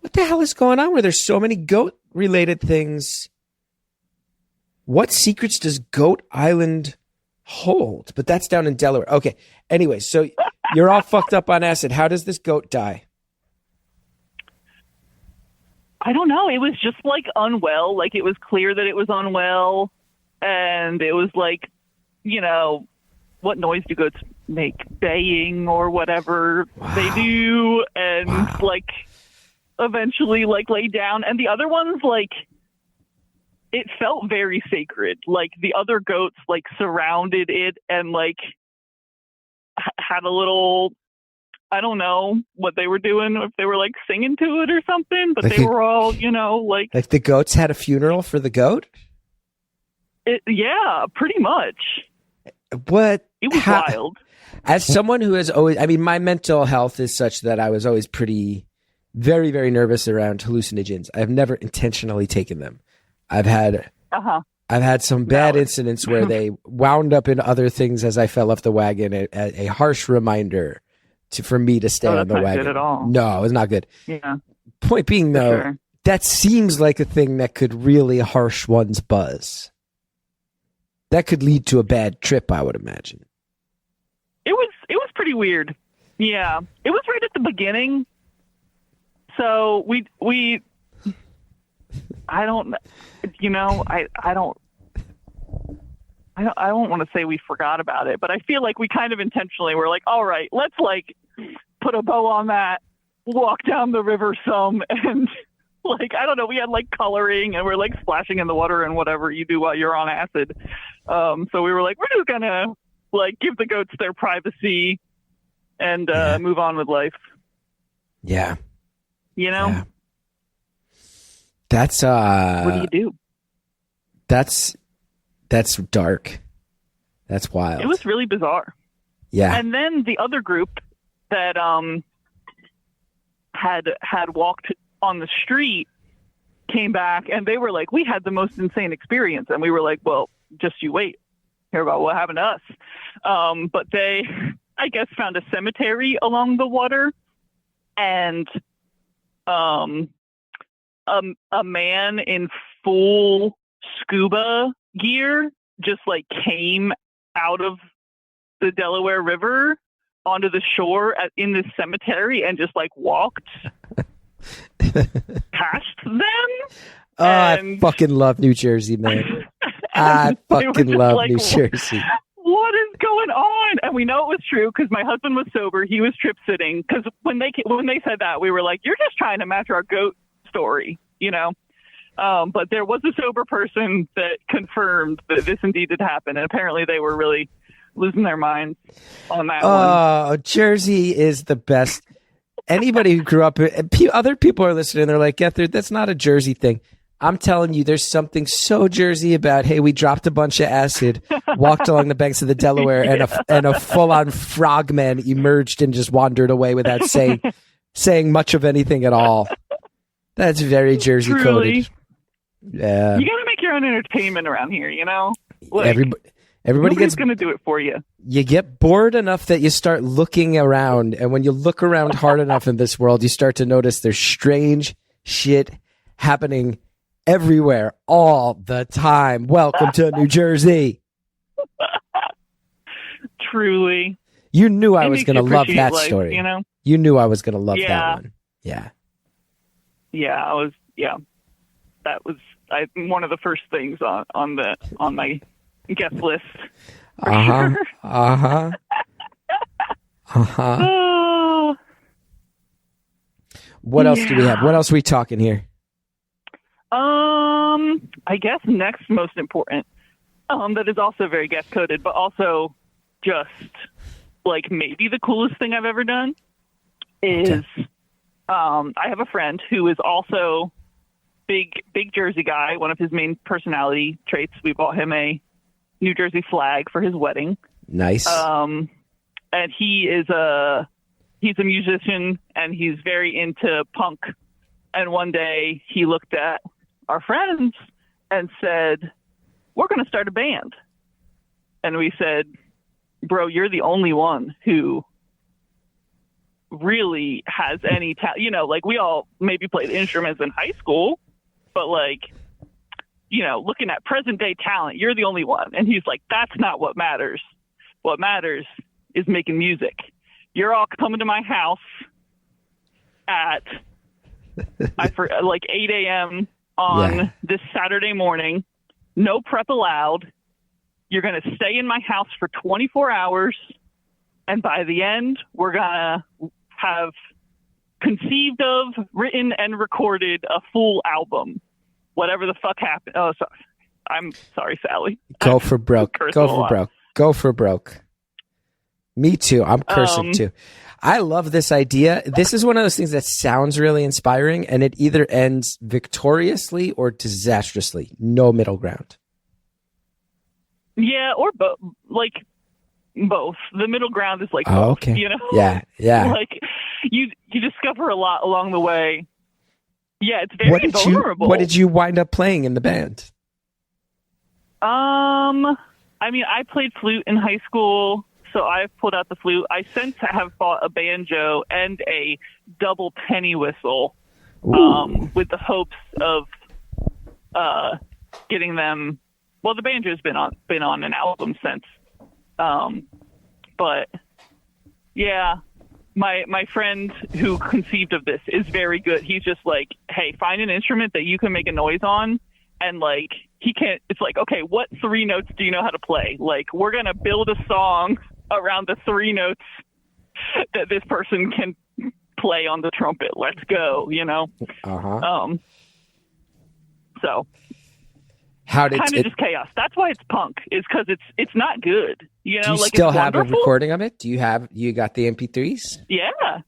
What the hell is going on where there's so many goat-related things? What secrets does Goat Island hold? But that's down in Delaware. Okay. Anyway, so you're all fucked up on acid. How does this goat die? I don't know. It was just like unwell. Like it was clear that it was unwell. And it was like, you know, what noise do goats make? Baying or whatever they do. And like eventually like lay down. And the other ones, like, it felt very sacred. Like the other goats like surrounded it and like had a little, I don't know what they were doing, if they were like singing to it or something, but like they were all, you know, like the goats had a funeral for the goat? Yeah, pretty much. What? It was wild. As someone who has always, I mean, my mental health is such that I was always very, very nervous around hallucinogens. I've never intentionally taken them. I've had some bad incidents where they wound up in other things as I fell off the wagon. A harsh reminder for me to stay on the wagon. Good at all. No, it was not good. Yeah. Point being, though, that seems like a thing that could really harsh one's buzz. That could lead to a bad trip, I would imagine. It was pretty weird. Yeah, it was right at the beginning. So we. I don't, you know, I don't want to say we forgot about it, but I feel like we kind of intentionally were like, all right, let's like put a bow on that, walk down the river some, and like, I don't know, we had like coloring and we're like splashing in the water and whatever you do while you're on acid. So we were like, we're just gonna like give the goats their privacy and move on with life. Yeah. You know? Yeah. That's what do you do? That's dark. That's wild. It was really bizarre. Yeah. And then the other group that had walked on the street came back and they were like, we had the most insane experience. And we were like, well, just you wait. hear about what happened to us. But they, I guess, found a cemetery along the water, and a man in full scuba gear just like came out of the Delaware River onto the shore in this cemetery and just like walked past them. Oh, I fucking love New Jersey, man. I fucking love like, New Jersey. What is going on? And we know it was true because my husband was sober. He was trip sitting. Because when they said that, we were like, "You're just trying to match our goat story," you know. But there was a sober person that confirmed that this indeed did happen, and apparently they were really losing their minds on that one. Oh, Jersey is the best. Anybody who grew up, other people are listening. They're like, Gethard, that's not a Jersey thing. I'm telling you, there's something so Jersey about, hey, we dropped a bunch of acid, walked along the banks of the Delaware, and a full-on frogman emerged and just wandered away without saying much of anything at all. That's very Jersey coded. Yeah. You got to make your own entertainment around here, you know? Like, everybody gets going to do it for you. You get bored enough that you start looking around, and when you look around hard enough in this world, you start to notice there's strange shit happening everywhere all the time. Welcome to New Jersey. Truly. You knew I was going to love that life, story. You know? You knew I was going to love that one. Yeah. Yeah, that was one of the first things on my guest list. Sure. What else do we have? What else are we talking here? I guess next most important, that is also very guest coded, but also just like maybe the coolest thing I've ever done is, I have a friend who is also big Jersey guy. One of his main personality traits, we bought him a New Jersey flag for his wedding. Nice. And he's a musician and he's very into punk. And one day he looked at our friends and said, "We're going to start a band." And we said, "Bro, you're the only one who really has any talent. You know, like we all maybe played instruments in high school, but like, you know, looking at present day talent, you're the only one." And he's like, "That's not what matters. What matters is making music. You're all coming to my house at like 8 a.m. on this Saturday morning. No prep allowed. You're going to stay in my house for 24 hours. And by the end, we're going to have conceived of, written, and recorded a full album. Whatever the fuck happened." Oh, sorry. I'm sorry, Sally. Go for broke. Go for broke. Go for broke. Me too. I'm cursing too. I love this idea. This is one of those things that sounds really inspiring, and it either ends victoriously or disastrously. No middle ground. Yeah, or both. Like both. The middle ground is like both, okay. You know? Yeah. Like you discover a lot along the way. Yeah, it's very vulnerable. What did you wind up playing in the band? I mean, I played flute in high school, so I pulled out the flute. I since have bought a banjo and a double penny whistle, with the hopes of getting them. Well, the banjo's been on an album since, but yeah, my friend who conceived of this is very good. He's just like, "Hey, find an instrument that you can make a noise on," and like he can't. It's like, okay, what 3 notes do you know how to play? Like, we're gonna build a song around the 3 notes that this person can play on the trumpet. Let's go, you know. So. How did kind of just chaos. That's why it's punk. Is because it's not good. You know, do you like still it's have wonderful. a recording of it? Do you got the MP3s? Yeah,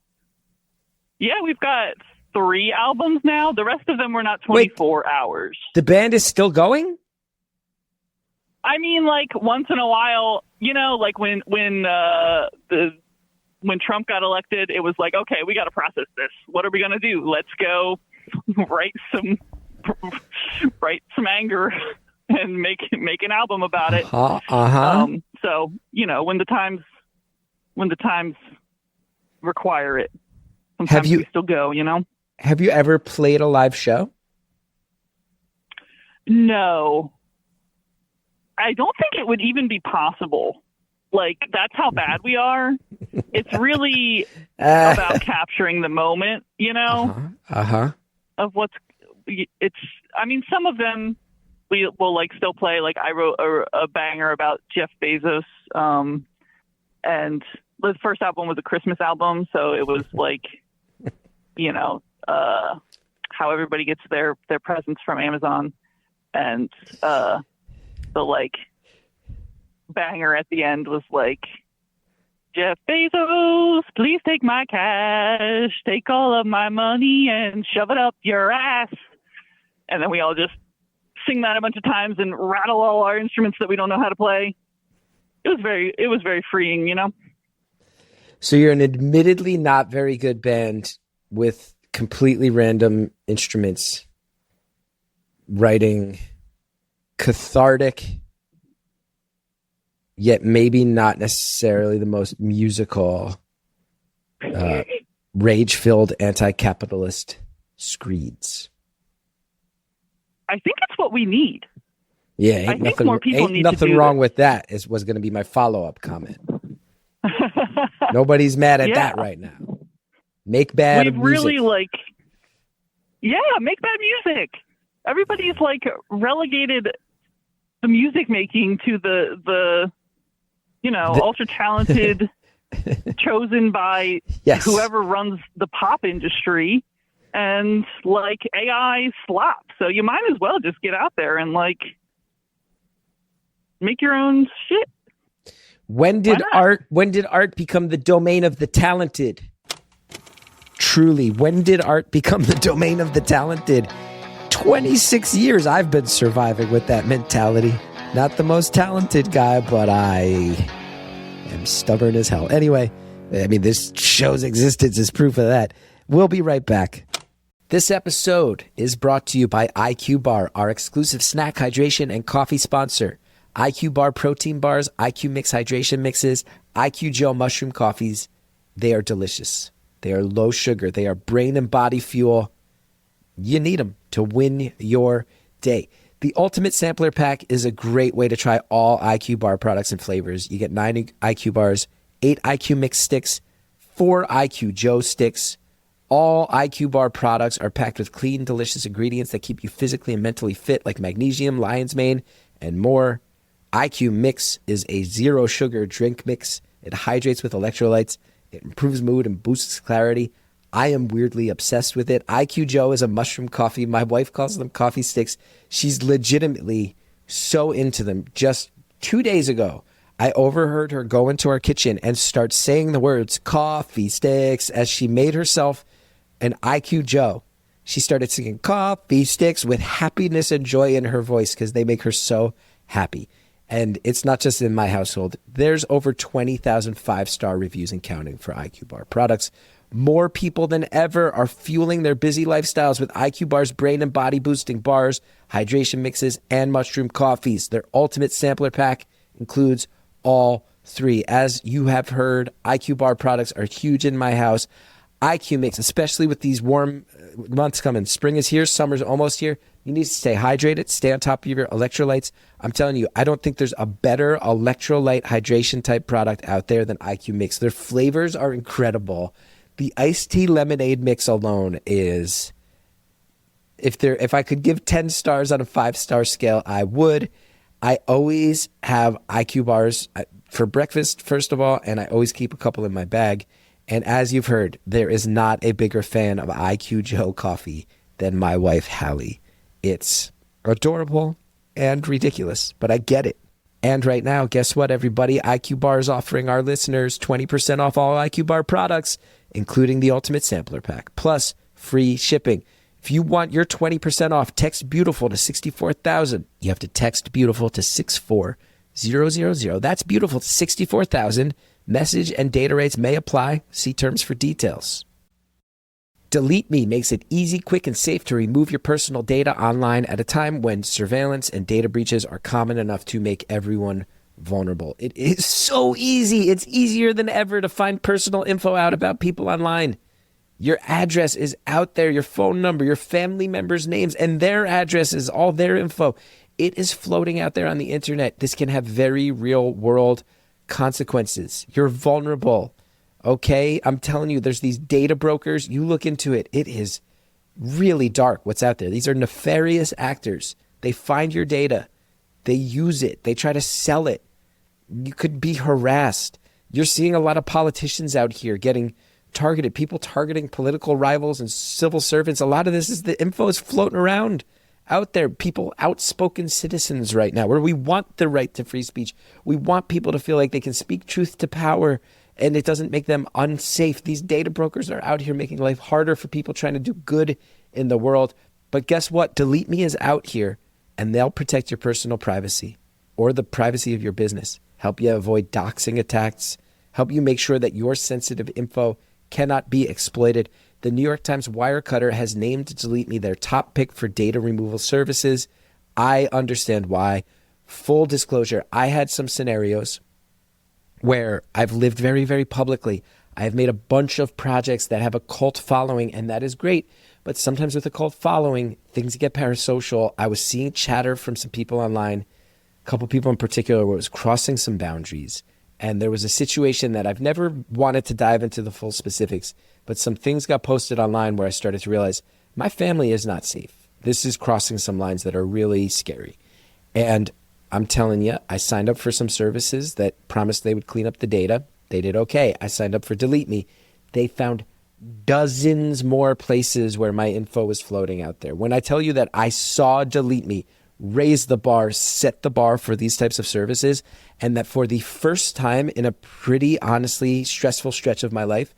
we've got 3 albums now. The rest of them were not 24 hours. The band is still going? I mean, like once in a while, you know, like when Trump got elected, it was like, okay, we got to process this. What are we gonna do? Let's go write some anger and make an album about it. So, when the times require it, sometimes we still go, Have you ever played a live show? No. I don't think it would even be possible. Like, that's how bad we are. It's really about capturing the moment, of what's, some of them we will like still play. Like, I wrote a banger about Jeff Bezos. And the first album was a Christmas album. So it was like, how everybody gets their presents from Amazon. And the like banger at the end was like, Jeff Bezos, please take my cash, take all of my money and shove it up your ass. And then we all just sing that a bunch of times and rattle all our instruments that we don't know how to play. It was very freeing, So you're an admittedly not very good band with completely random instruments, writing cathartic, yet maybe not necessarily the most musical, rage-filled anti-capitalist screeds. I think it's what we need. Yeah, I think more people need nothing to do wrong this. with that. Was going to be my follow-up comment. Nobody's mad at that right now. Make bad We've music. really make bad music. Everybody's like relegated the music making to the ultra talented chosen by whoever runs the pop industry, and like AI slop. So you might as well just get out there and like make your own shit. When did art become the domain of the talented? Truly, when did art become the domain of the talented? 26 years I've been surviving with that mentality. Not the most talented guy, but I am stubborn as hell. Anyway, this show's existence is proof of that. We'll be right back. This episode is brought to you by IQ Bar, our exclusive snack, hydration, and coffee sponsor. IQ Bar protein bars, IQ Mix hydration mixes, IQ Joe mushroom coffees. They are delicious. They are low sugar. They are brain and body fuel. You need them to win your day. The Ultimate Sampler Pack is a great way to try all IQ Bar products and flavors. You get 9 IQ bars, 8 IQ Mix sticks, 4 IQ Joe sticks. All IQ Bar products are packed with clean, delicious ingredients that keep you physically and mentally fit, like magnesium, lion's mane, and more. IQ Mix is a zero-sugar drink mix. It hydrates with electrolytes. It improves mood and boosts clarity. I am weirdly obsessed with it. IQ Joe is a mushroom coffee. My wife calls them coffee sticks. She's legitimately so into them. Just 2 days ago, I overheard her go into our kitchen and start saying the words coffee sticks as she made herself an IQ Joe. She started singing coffee sticks with happiness and joy in her voice because they make her so happy. And it's not just in my household. There's over 20,000 5-star reviews and counting for IQ Bar products. More people than ever are fueling their busy lifestyles with IQ Bar's brain and body boosting bars, hydration mixes, and mushroom coffees. Their Ultimate Sampler Pack includes all 3. As you have heard, IQ Bar products are huge in my house. IQ Mix, especially with these warm months coming. Spring is here, summer's almost here. You need to stay hydrated, stay on top of your electrolytes. I'm telling you, I don't think there's a better electrolyte hydration type product out there than IQ Mix. Their flavors are incredible. The iced tea lemonade mix alone is, if I could give 10 stars on a 5-star scale, I would. I always have IQ bars for breakfast, first of all, and I always keep a couple in my bag. And as you've heard, there is not a bigger fan of IQ Joe coffee than my wife, Hallie. It's adorable and ridiculous, but I get it. And right now, guess what, everybody? IQ Bar is offering our listeners 20% off all IQ Bar products, including the Ultimate Sampler Pack, plus free shipping. If you want your 20% off, text BEAUTIFUL to 64,000. You have to text BEAUTIFUL to 64000. That's BEAUTIFUL to 64,000. Message and data rates may apply. See terms for details. Delete Me makes it easy, quick, and safe to remove your personal data online at a time when surveillance and data breaches are common enough to make everyone vulnerable. It is so easy. It's easier than ever to find personal info out about people online. Your address is out there, your phone number, your family members' names, and their addresses, all their info. It is floating out there on the internet. This can have very real world consequences. You're vulnerable. Okay, I'm telling you, there's these data brokers. You look into it. It is really dark what's out there. These are nefarious actors. They find your data. They use it. They try to sell it. You could be harassed. You're seeing a lot of politicians out here getting targeted, people targeting political rivals and civil servants. A lot of this is the info is floating around out there. People, outspoken citizens right now, where we want the right to free speech. We want people to feel like they can speak truth to power and it doesn't make them unsafe. These data brokers are out here making life harder for people trying to do good in the world. But guess what? Delete Me is out here, and they'll protect your personal privacy or the privacy of your business, help you avoid doxing attacks, help you make sure that your sensitive info cannot be exploited. The New York Times Wirecutter has named Delete Me their top pick for data removal services. I understand why. Full disclosure, I had some scenarios where I've lived very, very publicly. I have made a bunch of projects that have a cult following, and that is great. But sometimes with a cult following, things get parasocial. I was seeing chatter from some people online, a couple people in particular, where it was crossing some boundaries. And there was a situation that I've never wanted to dive into the full specifics, but some things got posted online where I started to realize my family is not safe. This is crossing some lines that are really scary. And I'm telling you, I signed up for some services that promised they would clean up the data. They did okay. I signed up for Delete Me. They found dozens more places where my info was floating out there. When I tell you that I saw Delete Me raise the bar, set the bar for these types of services, and that for the first time in a pretty honestly stressful stretch of my life,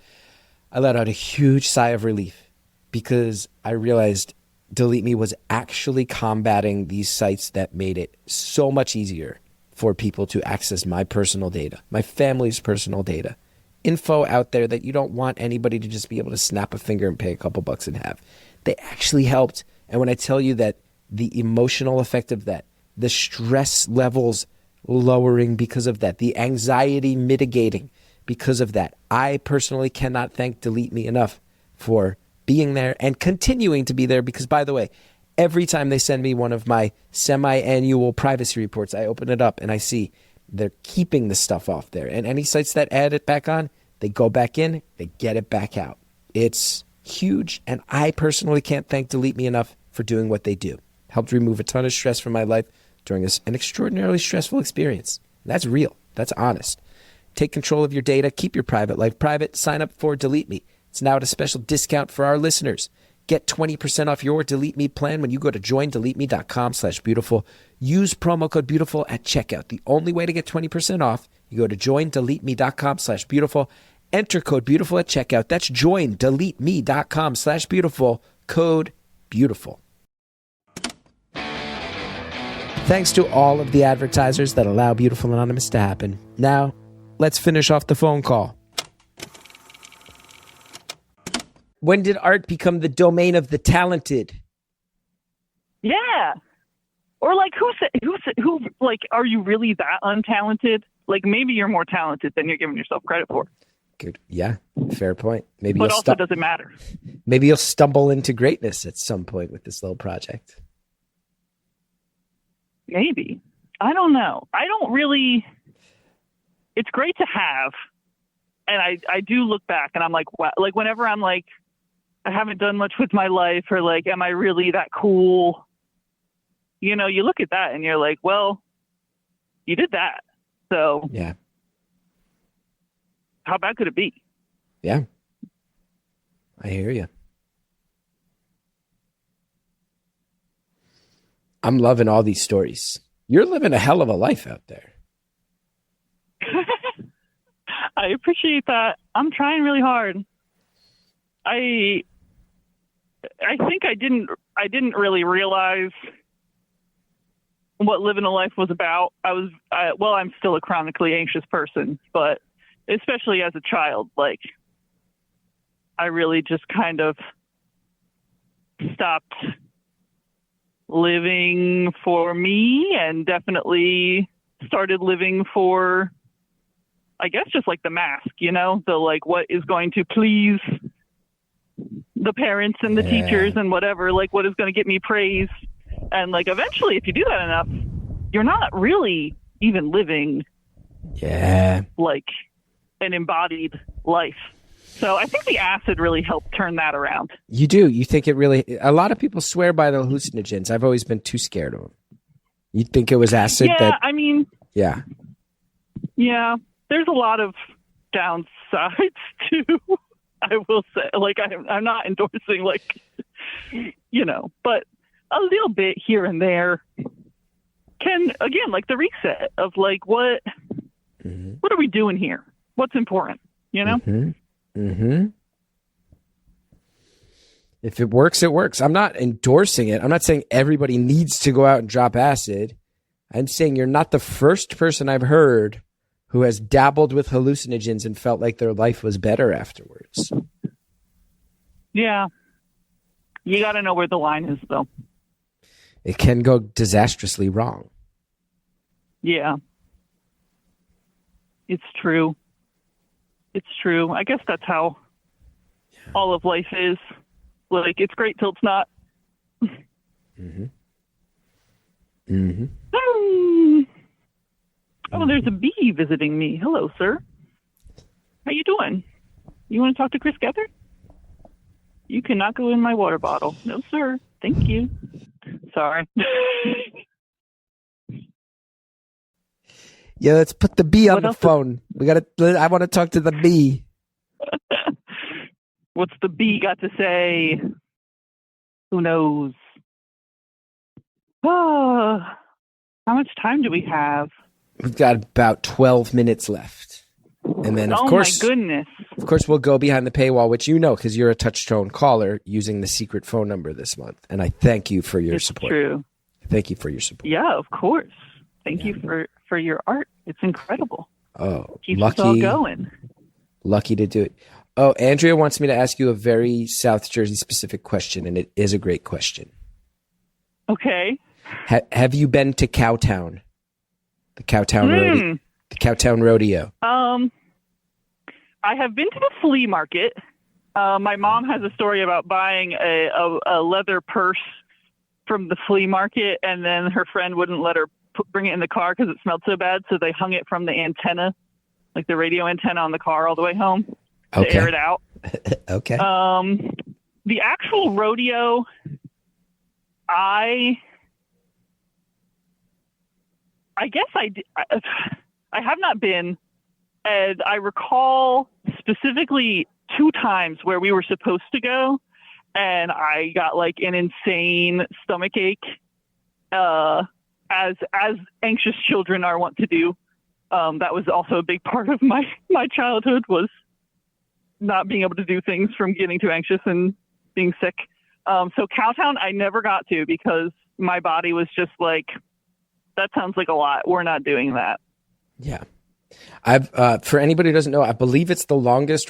I let out a huge sigh of relief because I realized Delete Me was actually combating these sites that made it so much easier for people to access my personal data, my family's personal data, info out there that you don't want anybody to just be able to snap a finger and pay a couple bucks and have. They actually helped. And when I tell you that the emotional effect of that, the stress levels lowering because of that, the anxiety mitigating because of that, I personally cannot thank Delete Me enough for being there and continuing to be there because, by the way, every time they send me one of my semi-annual privacy reports, I open it up and I see they're keeping the stuff off there. And any sites that add it back on, they go back in, they get it back out. It's huge, and I personally can't thank Delete Me enough for doing what they do. Helped remove a ton of stress from my life during an extraordinarily stressful experience. That's real. That's honest. Take control of your data. Keep your private life private. Sign up for Delete Me. It's now at a special discount for our listeners. Get 20% off your Delete Me plan when you go to joindeleteme.com/beautiful. Use promo code beautiful at checkout. The only way to get 20% off, you go to joindeleteme.com/beautiful. Enter code beautiful at checkout. That's joindeleteme.com/beautiful. Code beautiful. Thanks to all of the advertisers that allow Beautiful Anonymous to happen. Now, let's finish off the phone call. When did art become the domain of the talented? Yeah. Or like, who, like, are you really that untalented? Like, maybe you're more talented than you're giving yourself credit for. Good. Yeah, fair point. Maybe but also doesn't matter. Maybe you'll stumble into greatness at some point with this little project. Maybe. I don't know. I don't really, it's great to have. And I do look back and I'm like, wow, like whenever I'm like, I haven't done much with my life, or like, am I really that cool? You know, you look at that and you're like, well, you did that. So yeah, how bad could it be? Yeah, I hear you. I'm loving all these stories. You're living a hell of a life out there. I appreciate that. I'm trying really hard. I think I didn't really realize what living a life was about. I'm still a chronically anxious person, but especially as a child, like I really just kind of stopped living for me and definitely started living for, I guess, just like the mask, you know, the like what is going to please the parents and the teachers and whatever, like what is going to get me praise. And like eventually, if you do that enough, you're not really even living like an embodied life. So I think the acid really helped turn that around. You do? You think it really... A lot of people swear by the hallucinogens. I've always been too scared of them. You think it was acid? Yeah, I mean... Yeah. Yeah, there's a lot of downsides too. I will say, like, I'm not endorsing, like, you know, but a little bit here and there can, again, like the reset of like, what are we doing here? What's important, you know? If it works, it works. I'm not endorsing it. I'm not saying everybody needs to go out and drop acid. I'm saying you're not the first person I've heard who has dabbled with hallucinogens and felt like their life was better afterwards. Yeah. You got to know where the line is, though. It can go disastrously wrong. Yeah. It's true. It's true. I guess that's how all of life is. Like, it's great till it's not. Oh, there's a bee visiting me. Hello, sir. How you doing? You want to talk to Chris Gethard? You cannot go in my water bottle. No, sir. Thank you. Sorry. Yeah, let's put the bee on the phone. I want to talk to the bee. What's the bee got to say? Who knows? Oh, how much time do we have? We've got about 12 minutes left. And then, of course, my goodness. Of course, we'll go behind the paywall, which you know because you're a touch-tone caller using the secret phone number this month. And I thank you for your support. True. Thank you for your support. Yeah, of course. Thank you for your art. It's incredible. Oh, keeps us all going. Lucky to do it. Oh, Andrea wants me to ask you a very South Jersey specific question, and it is a great question. Okay. Have you been to Cowtown? The Cowtown Rodeo? The Cowtown Rodeo. I have been to the flea market. My mom has a story about buying a leather purse from the flea market, and then her friend wouldn't let her bring it in the car because it smelled so bad, so they hung it from the antenna, like the radio antenna on the car all the way home to air it out. Okay. The actual rodeo, I guess I have not been, and I recall specifically 2 times where we were supposed to go, and I got like an insane stomach ache, as anxious children are wont to do. That was also a big part of my childhood, was not being able to do things from getting too anxious and being sick. So Cowtown I never got to because my body was just like, that sounds like a lot. We're not doing that. Yeah. I've for anybody who doesn't know, I believe it's the longest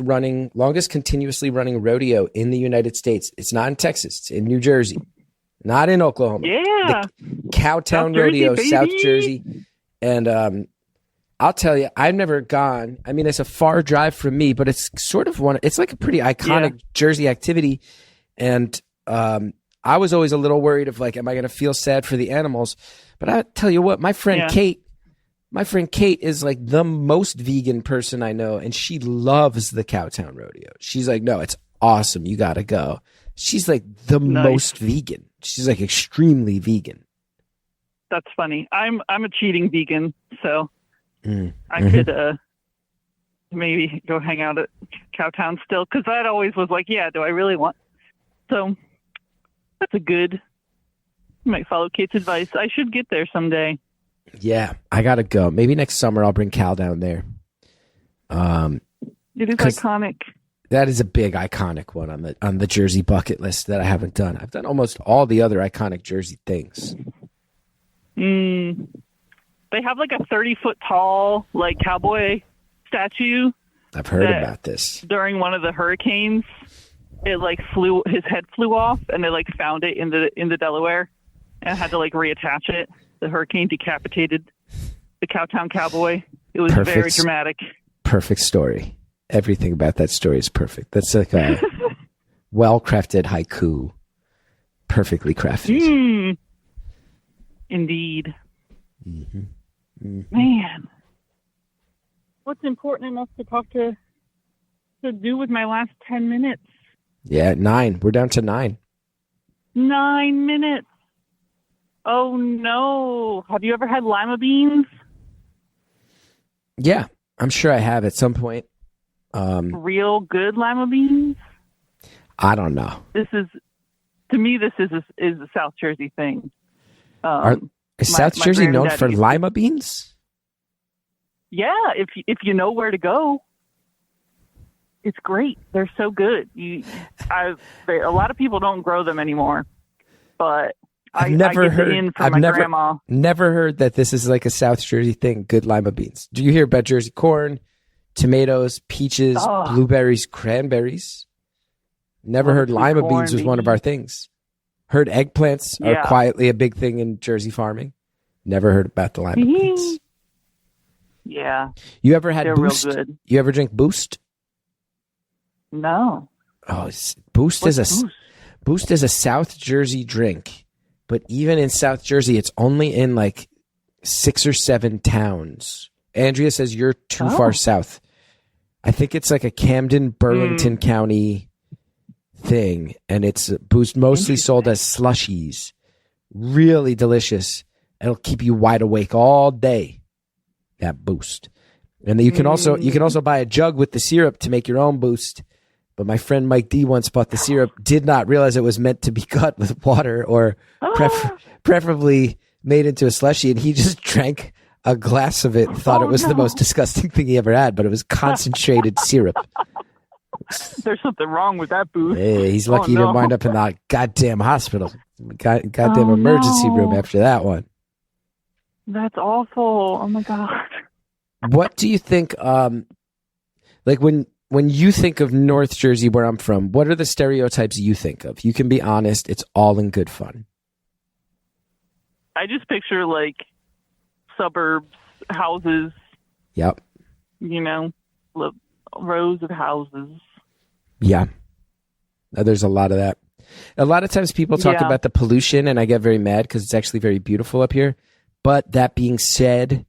continuously running rodeo in the United States. It's not in Texas, it's in New Jersey, not in Oklahoma. Yeah. The Cowtown South Jersey, Rodeo, baby. South Jersey. And I'll tell you, I've never gone. I mean, it's a far drive from me, but it's sort of it's like a pretty iconic Jersey activity. And I was always a little worried of like, am I going to feel sad for the animals? But I tell you what, my friend Kate is like the most vegan person I know, and she loves the Cowtown Rodeo. She's like, no, it's awesome. You got to go. She's like the most vegan. She's like extremely vegan. That's funny. I'm a cheating vegan, so I could maybe go hang out at Cowtown still, because that always was like, yeah, do I really want? So that's a good. I might follow Kate's advice. I should get there someday. Yeah, I gotta go. Maybe next summer I'll bring Cal down there. It is iconic. That is a big iconic one on the Jersey bucket list that I haven't done. I've done almost all the other iconic Jersey things. They have like a 30-foot tall like cowboy statue. I've heard about this. During one of the hurricanes, it like his head flew off, and they like found it in the Delaware, and had to like reattach it. The hurricane decapitated the Cowtown Cowboy. It was very dramatic. Perfect story. Everything about that story is perfect. That's like a well-crafted haiku. Perfectly crafted. Indeed. Mm-hmm. Mm-hmm. Man. What's important enough to talk to do with my last 10 minutes? Yeah, 9. We're down to 9. 9 minutes. Oh, no. Have you ever had lima beans? Yeah, I'm sure I have at some point. Real good lima beans? I don't know. To me, this is a South Jersey thing. Is South Jersey known for lima beans? Yeah, if you know where to go, it's great. They're so good. A lot of people don't grow them anymore, but I've never heard that this is like a South Jersey thing. Good lima beans. Do you hear about Jersey corn, tomatoes, peaches, blueberries, cranberries? Never heard lima beans was one of our things. Heard eggplants are quietly a big thing in Jersey farming. Never heard about the lima beans. Yeah. You ever had Boost? Real good. You ever drink Boost? No. Oh, Boost is a South Jersey drink, but even in South Jersey, it's only in like 6 or 7 towns. Andrea says you're too far south. I think it's like a Camden, Burlington County thing, and it's Boost mostly sold as slushies. Really delicious. It'll keep you wide awake all day. That Boost. And then you can also buy a jug with the syrup to make your own Boost. But my friend Mike D once bought the syrup, did not realize it was meant to be cut with water or preferably made into a slushie, and he just drank a glass of it and thought it was the most disgusting thing he ever had, but it was concentrated syrup. There's something wrong with that Boost. Hey, he's lucky he didn't wind up in the goddamn hospital. Goddamn emergency room after that one. That's awful. Oh my God. What do you think, like when you think of North Jersey, where I'm from, what are the stereotypes you think of? You can be honest. It's all in good fun. I just picture like suburbs, houses. Yep. You know, rows of houses. Yeah. There's a lot of that. A lot of times people talk about the pollution, and I get very mad because it's actually very beautiful up here. But that being said,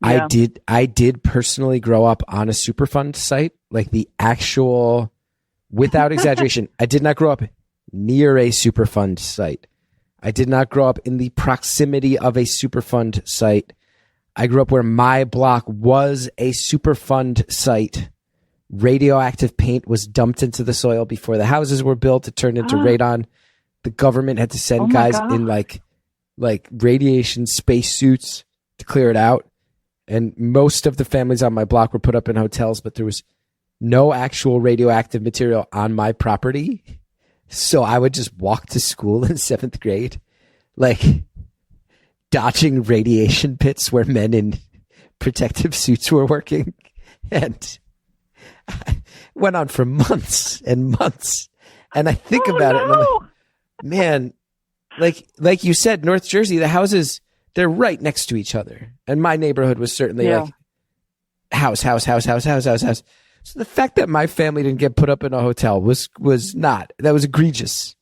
I did personally grow up on a Superfund site, like the actual, without exaggeration, I did not grow up near a Superfund site. I did not grow up in the proximity of a Superfund site. I grew up where my block was a Superfund site. Radioactive paint was dumped into the soil before the houses were built. It turned into radon. The government had to send guys in like radiation spacesuits to clear it out. And most of the families on my block were put up in hotels, but there was no actual radioactive material on my property. So I would just walk to school in 7th grade, like dodging radiation pits where men in protective suits were working. And I went on for months and months. And I think about it, and I'm like, man, like you said, North Jersey, the houses, they're right next to each other. And my neighborhood was certainly like house. So the fact that my family didn't get put up in a hotel was not. That was egregious.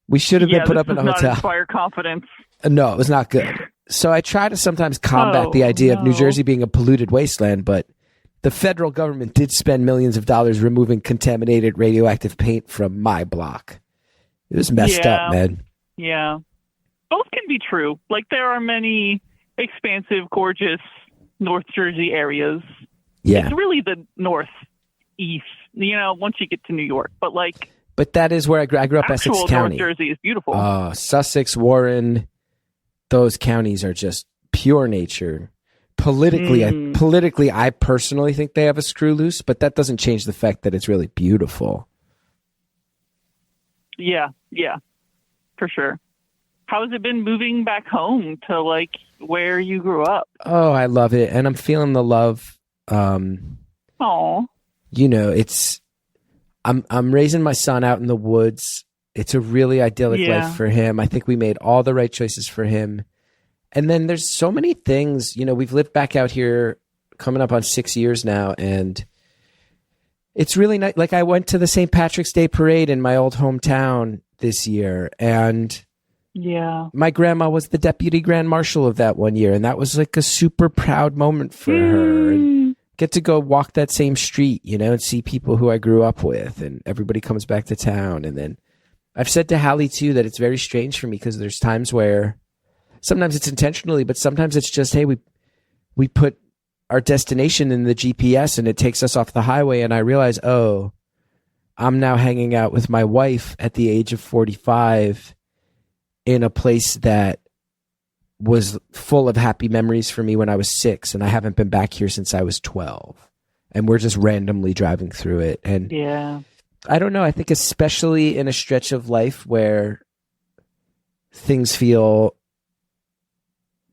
We should have been put up in a hotel. Inspire confidence. No, it was not good. So I try to sometimes combat the idea of New Jersey being a polluted wasteland, but the federal government did spend millions of dollars removing contaminated radioactive paint from my block. It was messed up, man. Yeah. Both can be true. Like, there are many expansive, gorgeous North Jersey areas. Yeah. It's really the northeast, once you get to New York. But that is where I grew up, Essex County. North Jersey is beautiful. Sussex, Warren, those counties are just pure nature. Politically, I personally think they have a screw loose, but that doesn't change the fact that it's really beautiful. Yeah, for sure. How has it been moving back home to where you grew up? Oh, I love it, and I'm feeling the love. Aw. I'm raising my son out in the woods. It's a really idyllic life for him. I think we made all the right choices for him. And then there's so many things, we've lived back out here coming up on 6 years now, and it's really nice. Like, I went to the St. Patrick's Day parade in my old hometown this year, and my grandma was the deputy grand marshal of that one year, and that was like a super proud moment for her. And get to go walk that same street, and see people who I grew up with, and everybody comes back to town. And then I've said to Hallie too that it's very strange for me because there's times where sometimes it's intentionally, but sometimes it's just, hey, we put our destination in the GPS and it takes us off the highway, and I realize, oh, I'm now hanging out with my wife at the age of 45 in a place that was full of happy memories for me when I was 6, and I haven't been back here since I was 12. And we're just randomly driving through it. And I don't know, I think especially in a stretch of life where things feel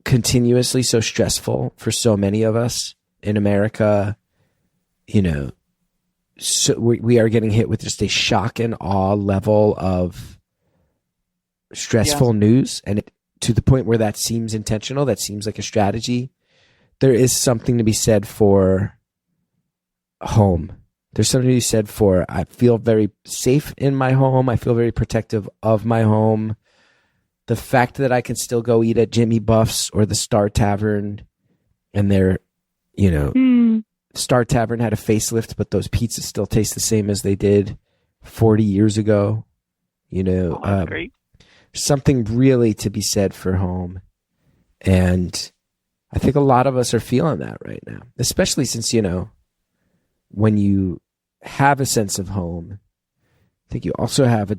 continuously so stressful for so many of us in America, so we are getting hit with just a shock and awe level of stressful news, and to the point where that seems intentional, that seems like a strategy. There is something to be said for home. There's something to be said for, I feel very safe in my home. I feel very protective of my home. The fact that I can still go eat at Jimmy Buff's or the Star Tavern, and they're, Star Tavern had a facelift, but those pizzas still taste the same as they did 40 years ago. That's great. Something really to be said for home. And I think a lot of us are feeling that right now, especially since, when you have a sense of home, I think you also have a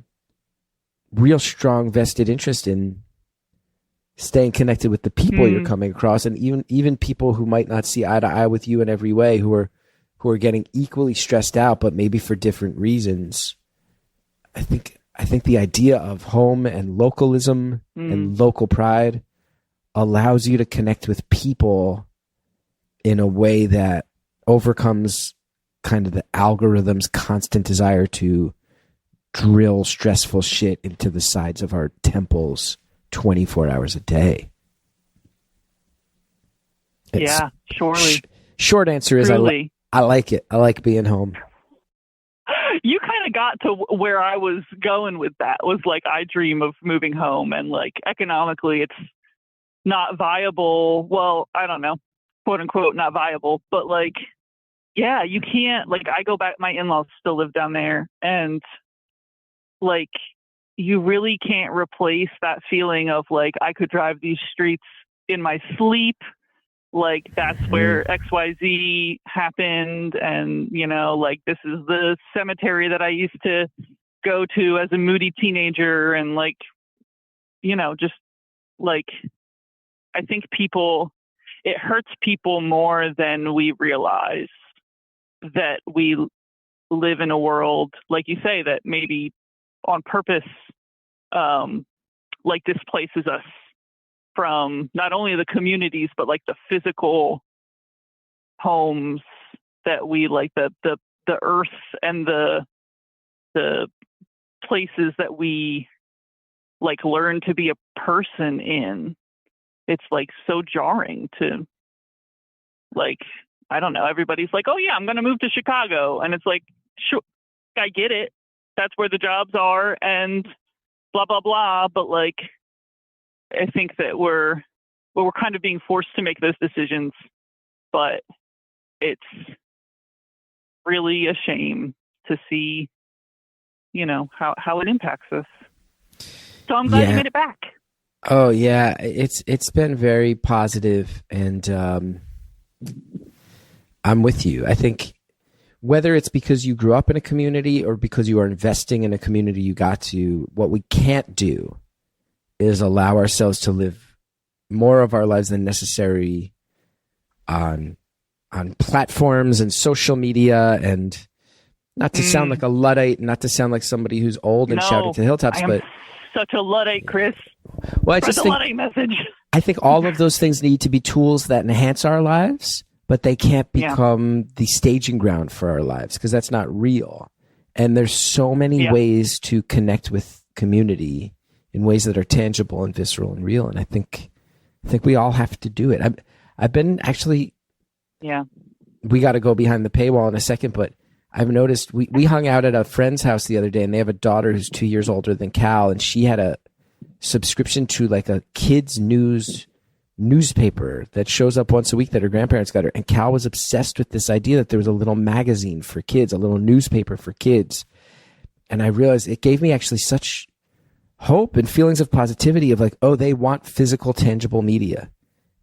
real strong vested interest in staying connected with the people you're coming across, and even people who might not see eye to eye with you in every way, who are getting equally stressed out, but maybe for different reasons. I think the idea of home and localism and local pride allows you to connect with people in a way that overcomes kind of the algorithm's constant desire to drill stressful shit into the sides of our temples 24 hours a day. Surely. Short answer is I like it. I like being home. You kind of got to where I was going with that. Was like, I dream of moving home, and like economically it's not viable. Well, I don't know, quote unquote, not viable, but like, yeah, you can't, like, I go back, my in-laws still live down there, and like, you really can't replace that feeling of like, I could drive these streets in my sleep. Like, that's where XYZ happened. And, like, this is the cemetery that I used to go to as a moody teenager. And like, just like, I think it hurts people more than we realize that we live in a world, like you say, that maybe on purpose, like, displaces us from not only the communities, but like the physical homes that we like, the earth and the places that we like learn to be a person in. It's like so jarring to, like, I don't know, everybody's like, oh yeah, I'm going to move to Chicago. And it's like, sure, I get it. That's where the jobs are and blah, blah, blah. But like, I think that we're kind of being forced to make those decisions, but it's really a shame to see, how it impacts us. So I'm glad you made it back. Oh yeah. It's been very positive, and I'm with you. I think whether it's because you grew up in a community or because you are investing in a community you got to, what we can't do is allow ourselves to live more of our lives than necessary on platforms and social media, and not to sound like a Luddite, not to sound like somebody who's old and shouting to the hilltops, but such a Luddite, Chris. Well, I just think Luddite message. I think all of those things need to be tools that enhance our lives, but they can't become the staging ground for our lives, because that's not real. And there's so many ways to connect with community in ways that are tangible and visceral and real. And I think we all have to do it. I've been actually, we got to go behind the paywall in a second, but I've noticed we hung out at a friend's house the other day, and they have a daughter who's 2 years older than Cal, and she had a subscription to like a kids newspaper that shows up once a week that her grandparents got her. And Cal was obsessed with this idea that there was a little magazine for kids, a little newspaper for kids. And I realized it gave me actually such hope and feelings of positivity of like, oh, they want physical, tangible media.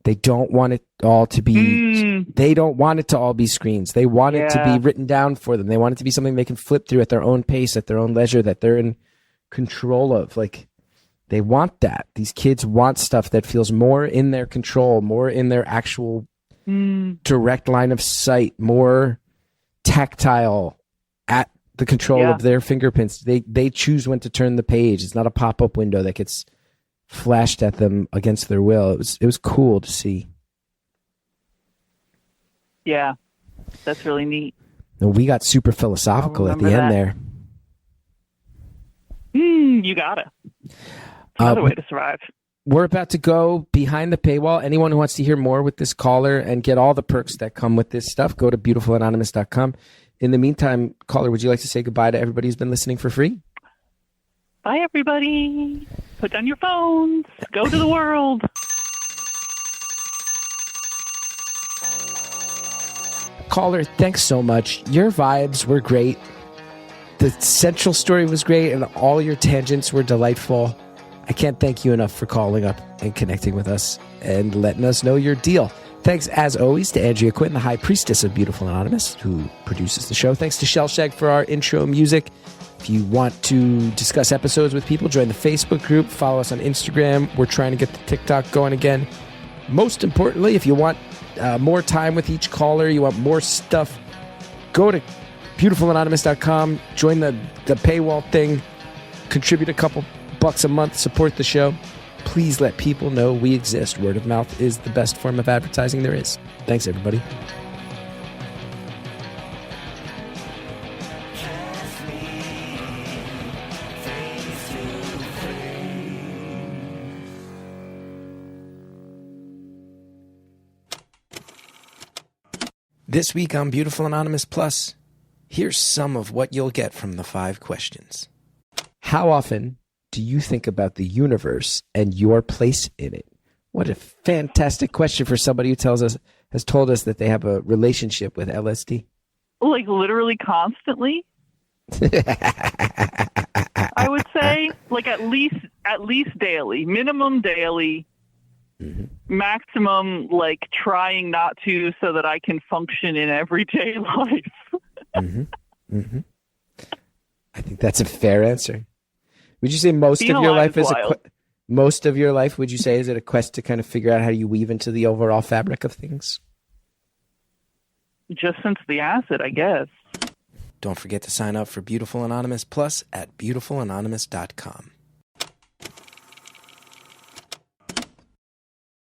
They don't want it all to be, they don't want it to all be screens. They want it to be written down for them. They want it to be something they can flip through at their own pace, at their own leisure, that they're in control of. Like, they want that. These kids want stuff that feels more in their control, more in their actual direct line of sight, more tactile, at the control of their fingerprints. They choose when to turn the page. It's not a pop-up window that gets flashed at them against their will. It was cool to see. Yeah, that's really neat. And we got super philosophical at the end there. You gotta. Another way to survive. We're about to go behind the paywall. Anyone who wants to hear more with this caller and get all the perks that come with this stuff, go to beautifulanonymous.com. In the meantime, caller, would you like to say goodbye to everybody who's been listening for free? Bye, everybody. Put down your phones. Go to the world. Caller, thanks so much. Your vibes were great. The central story was great, and all your tangents were delightful. I can't thank you enough for calling up and connecting with us and letting us know your deal. Thanks, as always, to Andrea Quinn, the High Priestess of Beautiful Anonymous, who produces the show. Thanks to Shellshag for our intro music. If you want to discuss episodes with people, join the Facebook group. Follow us on Instagram. We're trying to get the TikTok going again. Most importantly, if you want more time with each caller, you want more stuff, go to beautifulanonymous.com. Join the paywall thing. Contribute a couple bucks a month. Support the show. Please let people know we exist. Word of mouth is the best form of advertising there is. Thanks, everybody. This week on Beautiful Anonymous Plus, here's some of what you'll get from the 5 questions. How often do you think about the universe and your place in it? What a fantastic question for somebody who has told us that they have a relationship with LSD. Like literally constantly. I would say like at least daily, minimum daily. Maximum, like trying not to, so that I can function in everyday life. I think that's a fair answer. Would you say most of your life is most of your life? Would you say is it a quest to kind of figure out how you weave into the overall fabric of things? Just since the acid, I guess. Don't forget to sign up for Beautiful Anonymous Plus at beautifulanonymous.com.